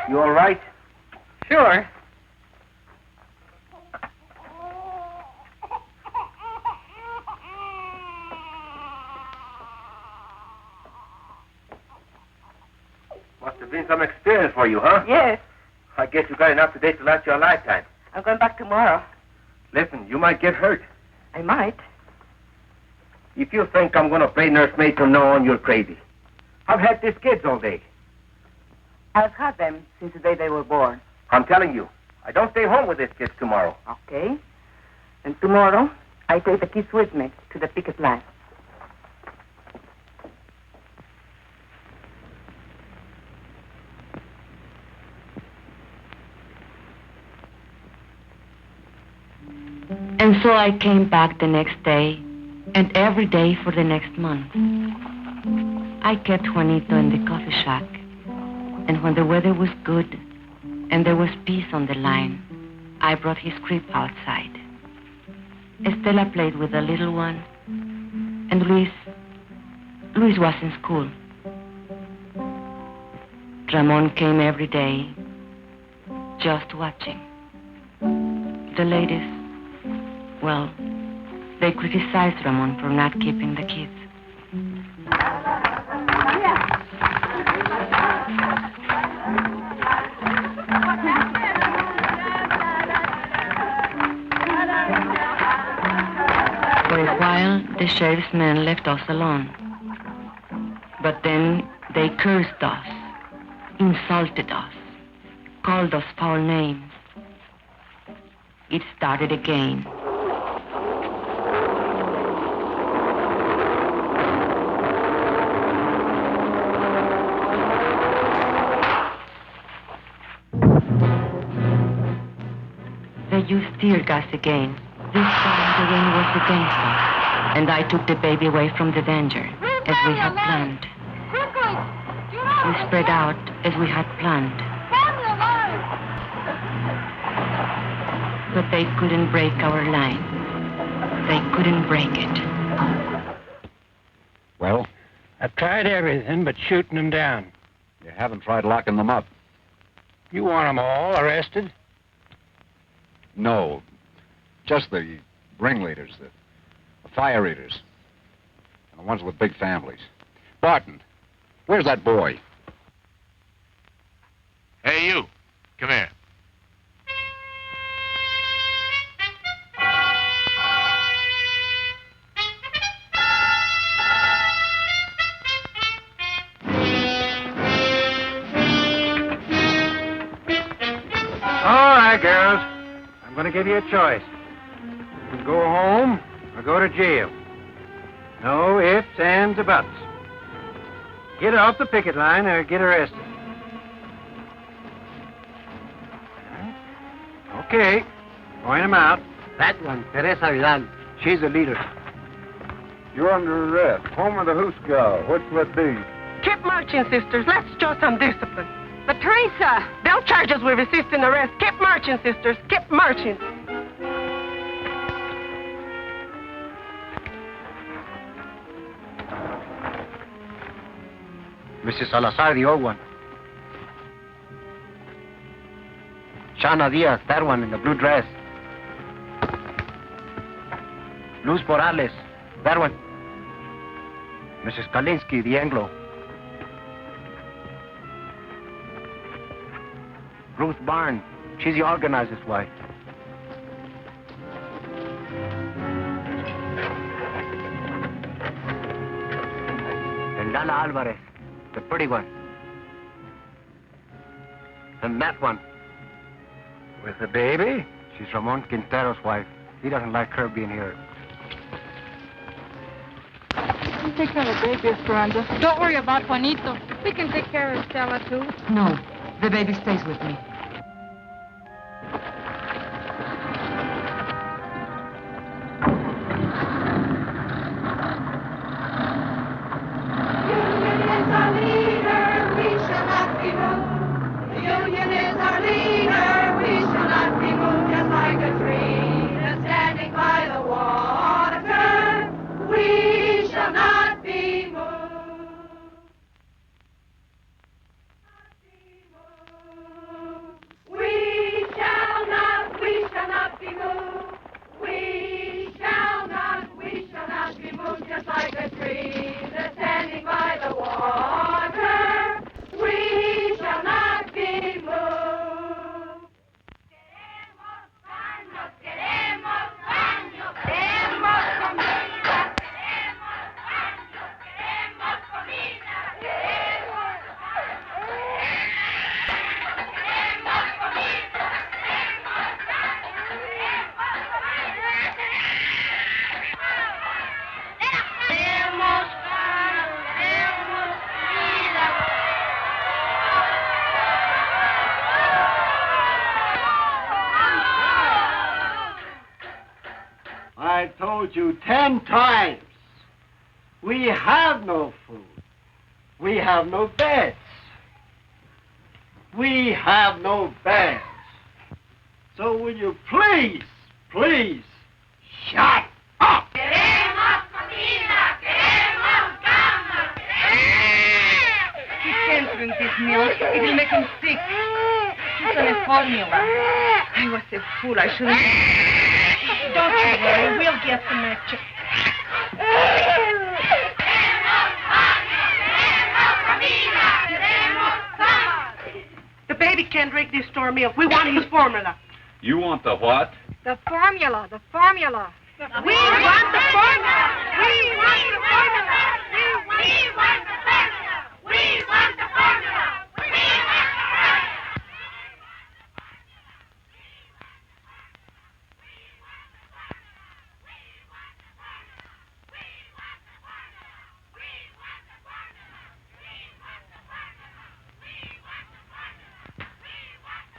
You all right? Sure. Must have been some experience for you, huh? Yes. I guess you got enough today to last you a lifetime. I'm going back tomorrow. Listen, you might get hurt. I might. If you think I'm going to play nursemaid from now on, you're crazy. I've had these kids all day. I've had them since the day they were born. I'm telling you, I don't stay home with these kids tomorrow. Okay. And tomorrow, I take the kids with me to the picket line. And so I came back the next day, and every day for the next month. I kept Juanito in the coffee shack, and when the weather was good and there was peace on the line, I brought his crib outside. Estela played with the little one, and Luis was in school. Ramon came every day, just watching. The ladies, well, they criticized Ramon for not keeping the kids. For a while, the sheriff's men left us alone. But then they cursed us, insulted us, called us foul names. It started again. They used tear gas again. This time the rain was against us, and I took the baby away from the danger, as we had planned. We spread out as we had planned. But they couldn't break our line. They couldn't break it. Well? I've tried everything but shooting them down. You haven't tried locking them up. You want them all arrested? No. Just the ringleaders, the fire eaters, and the ones with big families. Barton, where's that boy? Hey, you. Come here. All right, girls. I'm going to give you a choice. You can go home or go to jail. No ifs, ands, or buts. Get off the picket line or get arrested. Okay. Point them out. That one, Teresa Vidal. She's the leader. You're under arrest. Home of the Hooskow. What's that be? Keep marching, sisters. Let's show some discipline. But Teresa, they'll charge us with resisting arrest. Keep marching, sisters. Keep marching. Mrs. Salazar, the old one. Shana Diaz, that one in the blue dress. Luz Morales, that one. Mrs. Kalinsky, the Anglo. Ruth Barn, she's the organizer's wife. And Lala Alvarez, the pretty one. And that one, with the baby, she's Ramon Quintero's wife. He doesn't like her being here. You take care of the baby, Esperanza. Don't worry about Juanito. We can take care of Stella, too. No, the baby stays with me. I told you 10 times. We have no food. We have no beds. We have no beds. So will you please, please, shut up? He can't drink this milk. It will make him sick. It's on a formula. I was a fool. I shouldn't. Don't you worry. We'll get some extra. The baby can't drink this store milk. We want his formula. You want the what? The formula, the formula. We want the formula. We want the formula. We want the formula. We want the formula.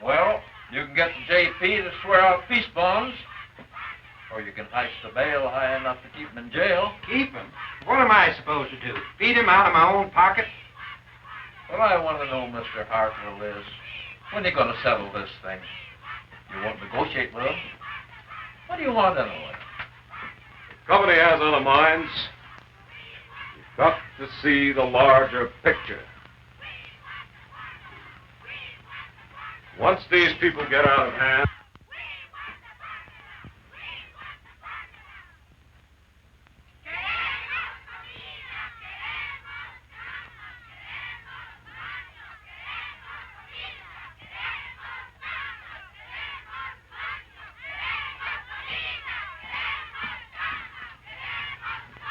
Well, you can get the JP to swear out peace bonds, or you can heist the bail high enough to keep him in jail. Keep him? What am I supposed to do? Feed him out of my own pocket? What I want to know, Mr. Hartwell, is when are you going to settle this thing? You won't negotiate with him? What do you want anyway? Company has other minds. You've got to see the larger picture. Once these people get out of hand,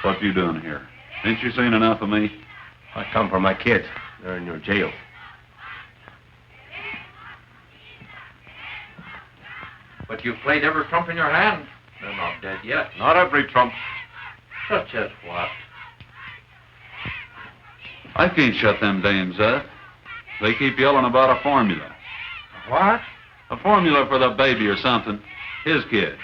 What you doing here? Ain't you seen enough of me? I come for my kids. They're in your jail. But you've played every trump in your hand. They're not dead yet. not every trump. Such as what? I can't shut them dames up. They keep yelling about a formula. What? A formula for the baby or something. His kid.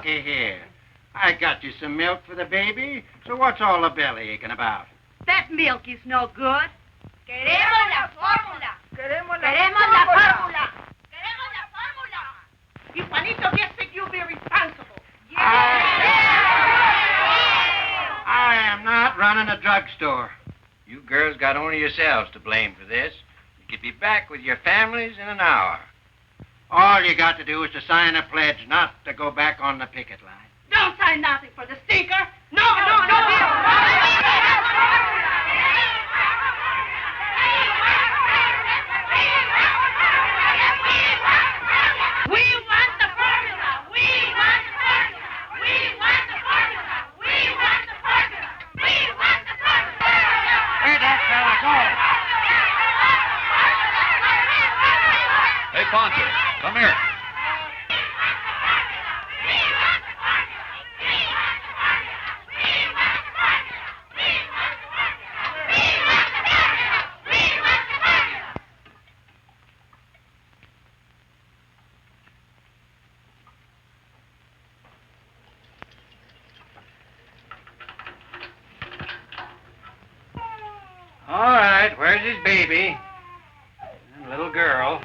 looky here. I got you some milk for the baby, so what's all the belly aching about? That milk is no good. Queremos la fórmula. Queremos la fórmula. Queremos la fórmula. You Juanito gets that you'll be responsible. I am not running a drugstore. You girls got only yourselves to blame for this. You could be back with your families in an hour. All you got to do is to sign a pledge not to go back on the picket line. Don't sign nothing for the stinker. No. We want the formula. We want the formula. We want the formula. We want the formula. We want the formula. Where'd that fella go? Hey, Poncho, come here. All right, where's his baby? And little girl.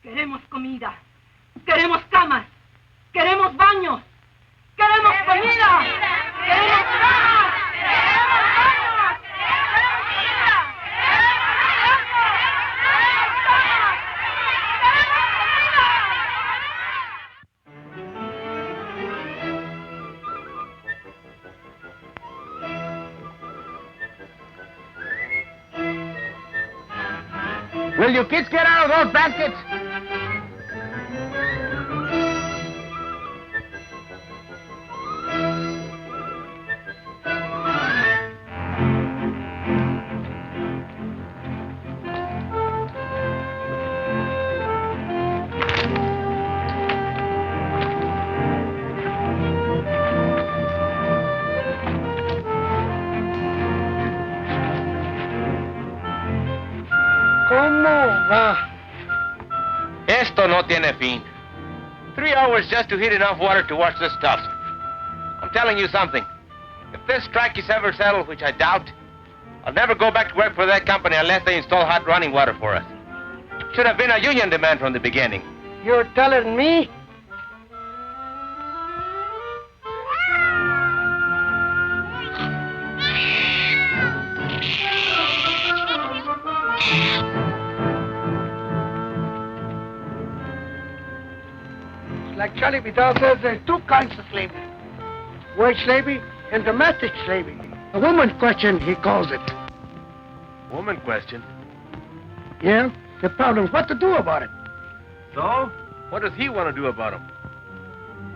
Queremos comida. Queremos camas. Queremos baños. Queremos comida. Queremos camas. Queremos baños. Queremos comida. Will you kids get out of those baskets? ¿Cómo va? Esto no tiene fin. 3 hours just to heat enough water to wash this stuff. I'm telling you something. If this strike is ever settled, which I doubt, I'll never go back to work for that company unless they install hot running water for us. Should have been a union demand from the beginning. You're telling me? Like Charlie Vidal says, there's 2 kinds of slavery. Wage slavery and domestic slavery. A woman question, he calls it. Woman question? Yeah? The problem is what to do about it. So? What does he want to do about them?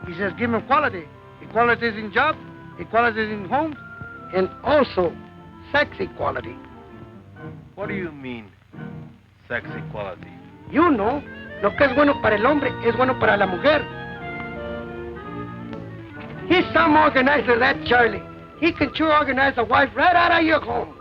He says give them equality. Equality is in jobs, equality is in homes, and also sex equality. What do you mean, sex equality? You know, lo que es bueno para el hombre es bueno para la mujer. He's some organizer, that Charlie. He can sure organize a wife right out of your home.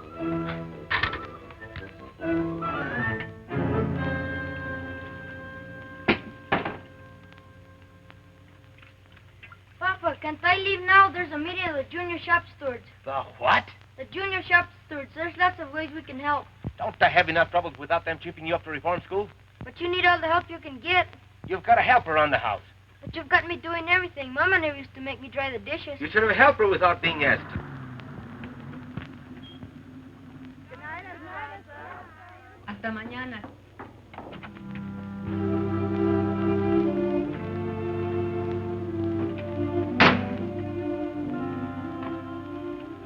Papa, can't I leave now? There's a meeting of the junior shop stewards. The what? The junior shop stewards. There's lots of ways we can help. Don't I have enough troubles without them chipping you up to reform school? But you need all the help you can get. You've got a helper around the house. But you've got me doing everything. Mama never used to make me dry the dishes. You should have helped her without being asked. Hasta mañana.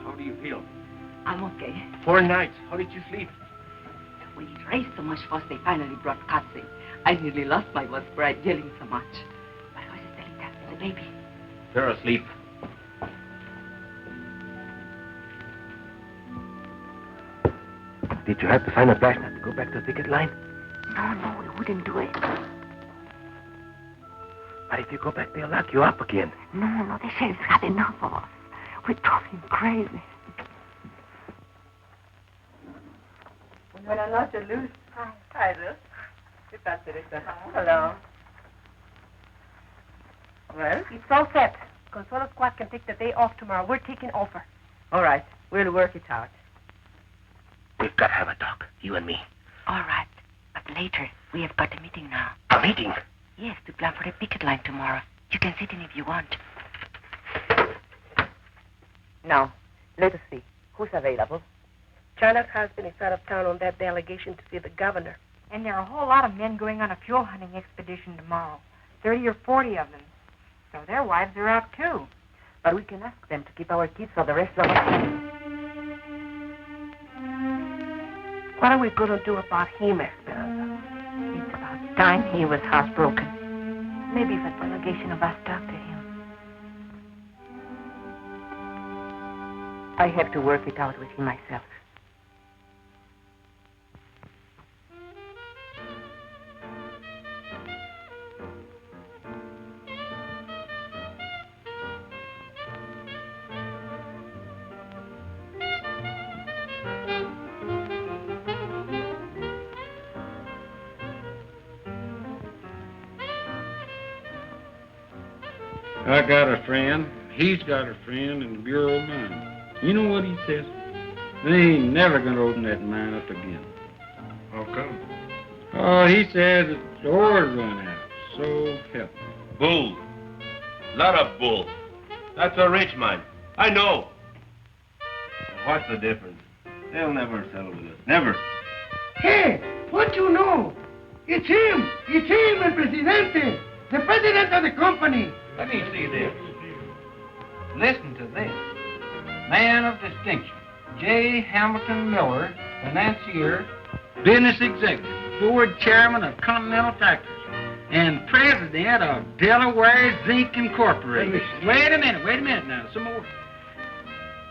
How do you feel? I'm okay. 4 nights. How did you sleep? We raised so much fuss, they finally brought cuts in. I nearly lost my voice for yelling so much. But I was Estelita, the baby. They're asleep. Did you have to sign a flash not to go back to the ticket line? No, we wouldn't do it. But if you go back, they'll lock you up again. No, the sheriff's had enough of us. We drove him crazy. Buenas noches, Luz. Hi, Luz. ¿Qué tal, Teresa? Hello. Well? It's all set. Consuelo Squad can take the day off tomorrow. We're taking over. All right. We'll work it out. We've got to have a talk, you and me. All right. But later, we have got a meeting now. A meeting? Yes, to plan for the picket line tomorrow. You can sit in if you want. Now, let us see. Who's available? China's husband is out of town on that delegation to see the governor. And there are a whole lot of men going on a fuel hunting expedition tomorrow. 30 or 40 of them. So their wives are out too. But we can ask them to keep our kids so the rest of us. What are we going to do about him, Esperanza? It's about time he was heartbroken. Maybe if a delegation of us talk to him. I have to work it out with him myself. I got a friend. He's got a friend in the Bureau of Mines. You know what he says? They ain't never gonna open that mine up again. How come? Oh, he says the ore's run out. So help me. Bull. Lot of bull. That's a rich mine. I know. What's the difference? They'll never settle with us. Never. Hey, what you know? It's him, el presidente, the president of the company. Let me see this. Listen to this. Man of distinction, J. Hamilton Miller, financier, business executive, board chairman of Continental Tractors, and president of Delaware Zinc Incorporated. Wait a minute now, some more.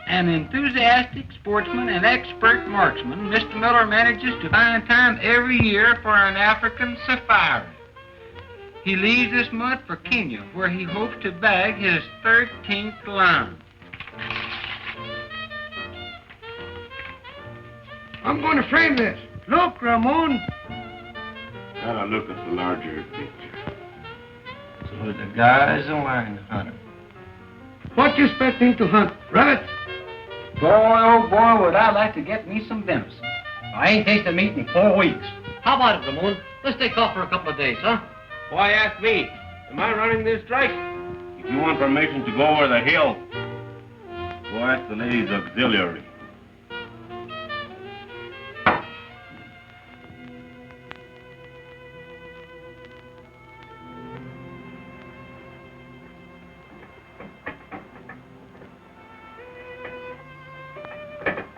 An enthusiastic sportsman and expert marksman, Mr. Miller manages to find time every year for an African safari. He leaves this month for Kenya, where he hopes to bag his 13th lion. I'm going to frame this. Look, Ramon. Gotta look at the larger picture. So the guy's a lion hunter. What you expecting to hunt? Rabbits? Boy, oh boy, would I like to get me some venison. I ain't tasted meat in 4 weeks. How about it, Ramon? Let's take off for a couple of days, huh? Why ask me? Am I running this strike? If you want permission to go over the hill, go ask the ladies' auxiliary.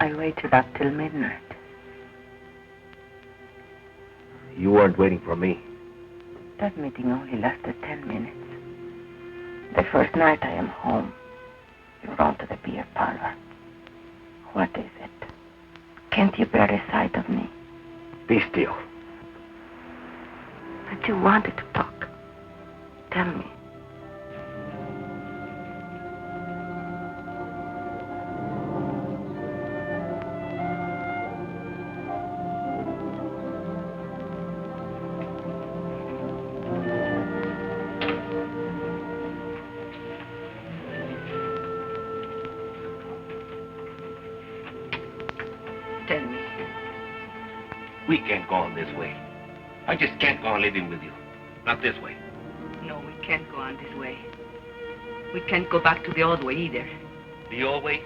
I waited up till midnight. You weren't waiting for me. That meeting only lasted 10 minutes. The first night I am home, you're on to the beer parlor. What is it? Can't you bear the sight of me? Be still. But you wanted to talk. Tell me. Tell me. We can't go on this way. I just can't go on living with you. Not this way. No, we can't go on this way. We can't go back to the old way either. The old way?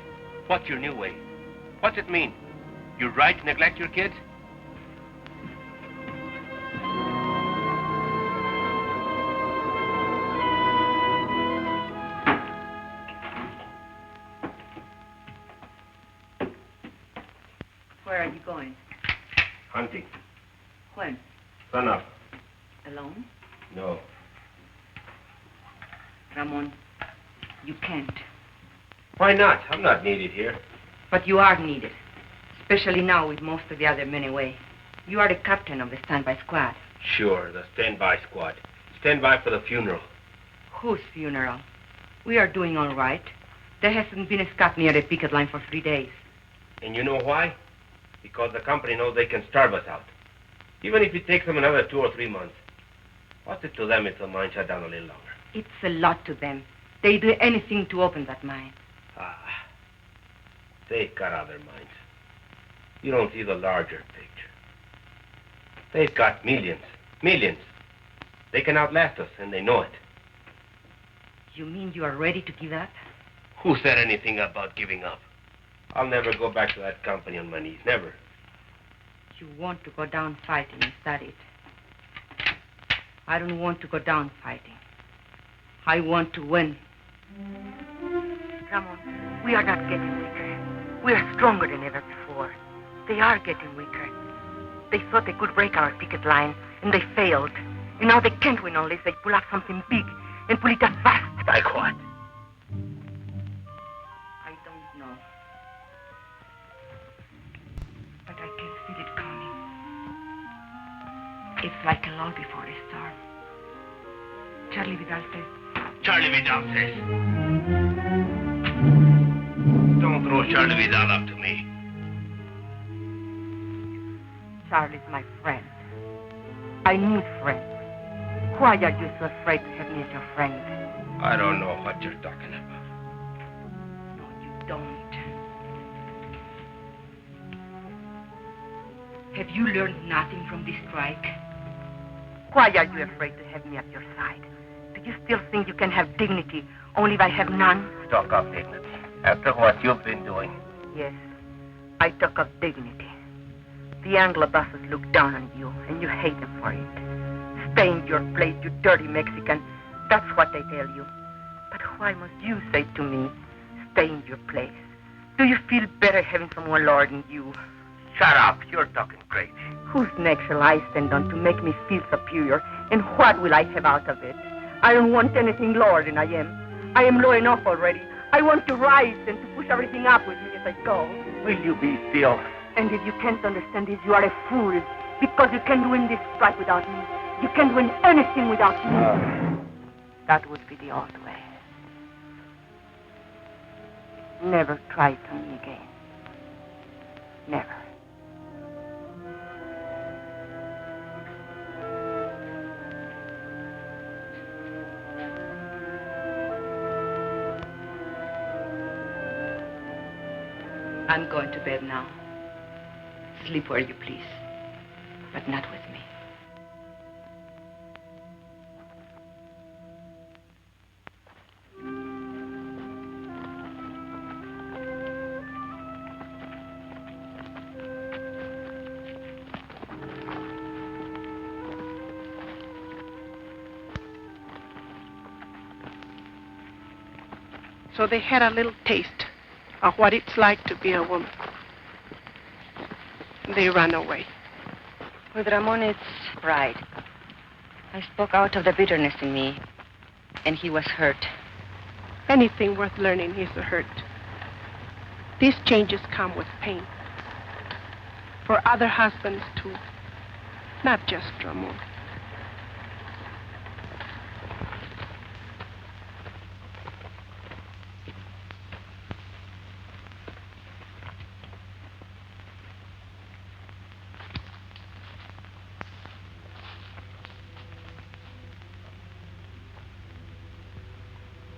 What's your new way? What's it mean? You're right to neglect your kids? Where are you going? Hunting. When? Sun up. Alone? No. Ramon, you can't. Why not? I'm not needed here. But you are needed. Especially now with most of the other men away. You are the captain of the standby squad. Sure, the standby squad. Standby for the funeral. Whose funeral? We are doing all right. There hasn't been a scout near the picket line for 3 days. And you know why? Because the company knows they can starve us out. Even if it takes them another 2 or 3 months. What's it to them if the mine shut down a little longer? It's a lot to them. They do anything to open that mine. They've got other mines. You don't see the larger picture. They've got millions. Millions. They can outlast us, and they know it. You mean you are ready to give up? Who said anything about giving up? I'll never go back to that company on my knees. Never. You want to go down fighting, is that it? I don't want to go down fighting. I want to win. Ramon, we are not getting weaker. We are stronger than ever before. They are getting weaker. They thought they could break our picket line, and they failed. And now they can't win unless they pull off something big and pull it off fast. Like what? I don't know. But I can feel it coming. It's like a lull before a storm. Charlie Vidal says... Charlie Vidal says. Don't throw Charlie Vidal up to me. Charlie's my friend. I need friends. Why are you so afraid to have me as your friend? I don't know what you're talking about. No, you don't. Have you learned nothing from this strike? Why are you afraid to have me at your side? Do you still think you can have dignity only if I have none? Talk of dignity. After what you've been doing. Yes, I talk of dignity. The Anglo bosses look down on you, and you hate them for it. Stay in your place, you dirty Mexican. That's what they tell you. But why must you say to me, stay in your place? Do you feel better having someone lording you? Shut up. You're talking crazy. Whose neck shall I stand on to make me feel superior? And what will I have out of it? I don't want anything lower than I am. I am low enough already. I want to rise and to push everything up with me as I go. Will you be still? And if you can't understand this, you are a fool. Because you can't win this strike without me. You can't win anything without me. That would be the old way. Never try it on me again. Never. I'm going to bed now. Sleep where you please, but not with me. So they had a little taste of what it's like to be a woman. They ran away. With Ramon, it's pride. I spoke out of the bitterness in me, and he was hurt. Anything worth learning is a hurt. These changes come with pain. For other husbands, too. Not just Ramon.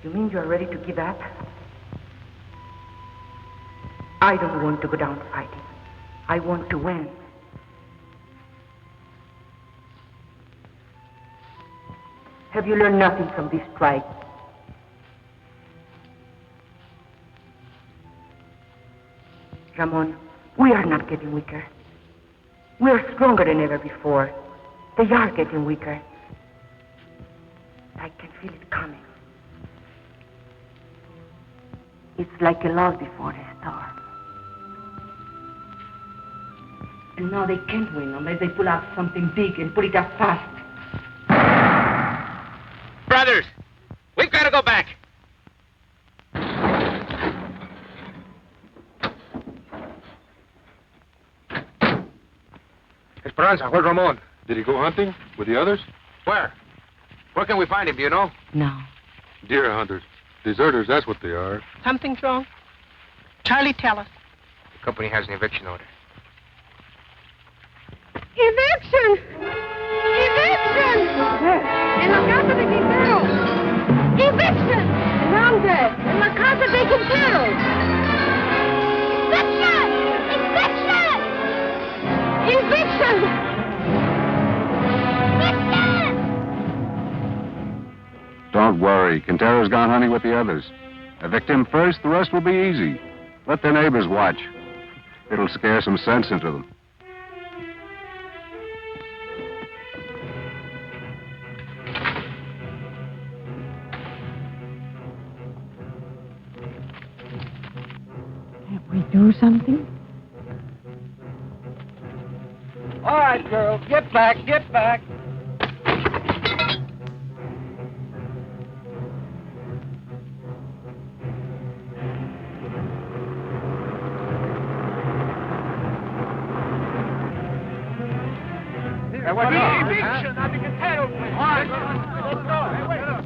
You mean you're ready to give up? I don't want to go down fighting. I want to win. Have you learned nothing from this strike? Ramon, we are not getting weaker. We are stronger than ever before. They are getting weaker. I can feel it coming. It's like a lull before a storm. And now they can't win unless they pull out something big and put it up fast. Brothers, we've got to go back. Esperanza, where's Ramon? Did he go hunting with the others? Where? Where can we find him, do you know? No. Deer hunters. Deserters, that's what they are. Something's wrong. Charlie, tell us. The company has an eviction order. Eviction! Eviction! En la casa de Quintero! Eviction! ¿Dónde? En la casa de Quintero! Eviction! Eviction! Eviction! Don't worry. Quintero's gone hunting with the others. Evict him first, the rest will be easy. Let their neighbors watch. It'll scare some sense into them. Can't we do something? All right, girls, get back, get back. Eviction of the Quintero place. All right, let's go. Hey, wait up.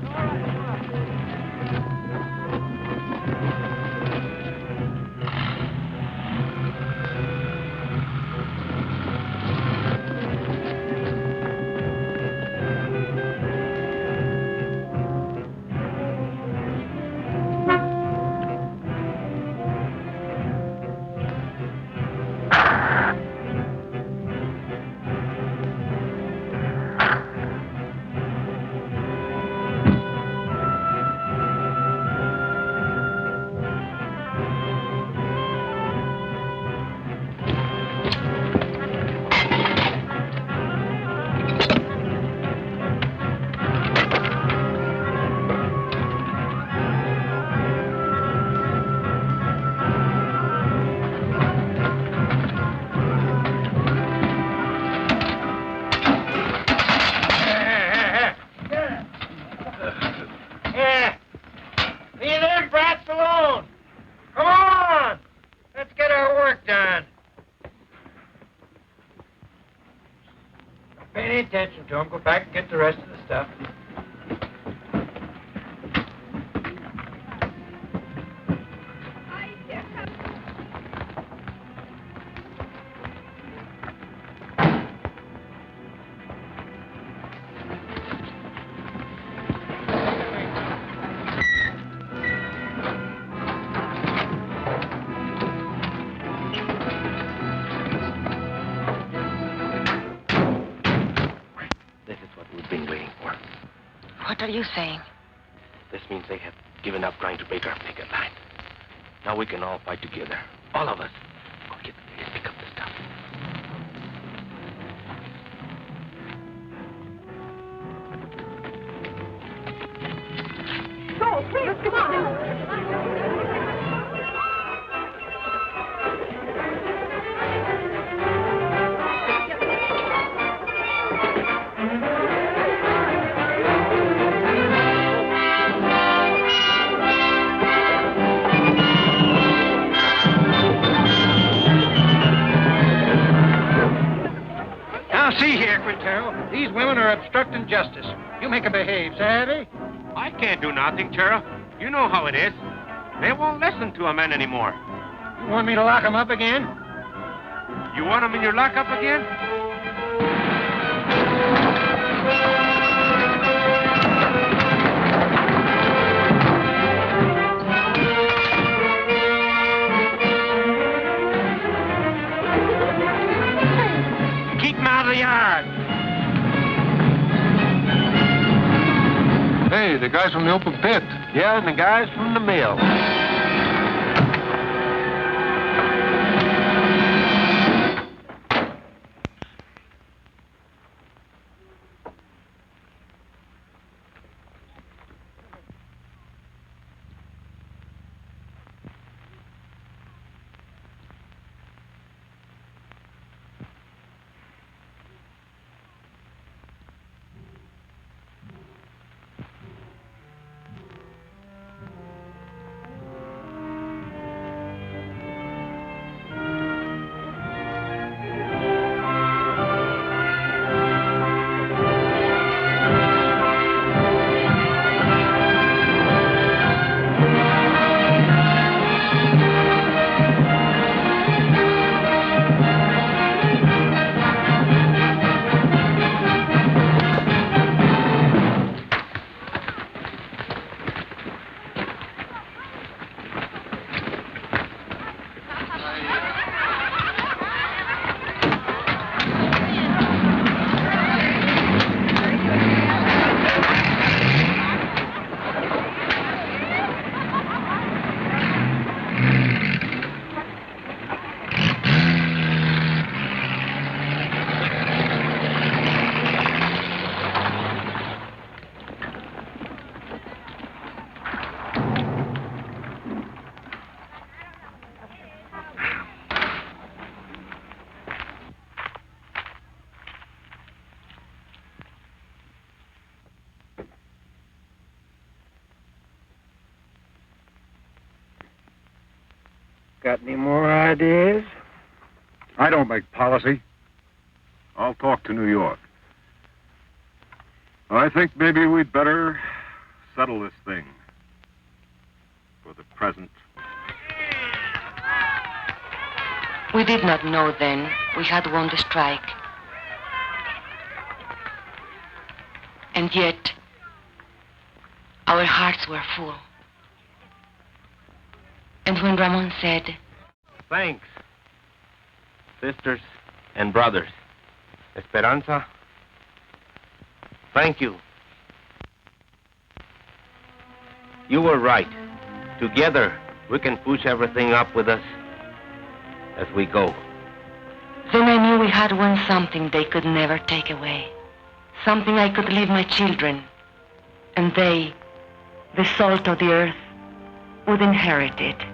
Pay any attention to him. Go back and get the rest of the stuff. What are you saying? This means they have given up trying to break our picket line. Now we can all fight together. All of us. Go get the place, pick up the stuff. Go, please, come on. Now, see here, Quintero. These women are obstructing justice. You make them behave, savvy? I can't do nothing, Sheriff. You know how it is. They won't listen to a man anymore. You want me to lock them up again? You want them in your lockup again? Keep them out of the yard. Hey, the guys from the open pit. Yeah, and the guys from the mill. got any more ideas? I don't make policy. I'll talk to New York. I think maybe we'd better settle this thing for the present. We did not know then we had won the strike. And yet, our hearts were full. And when Ramon said, Thanks, sisters and brothers. Esperanza, thank you. You were right. Together, we can push everything up with us as we go. then I knew we had won something they could never take away. Something I could leave my children. And they, the salt of the earth, would inherit it.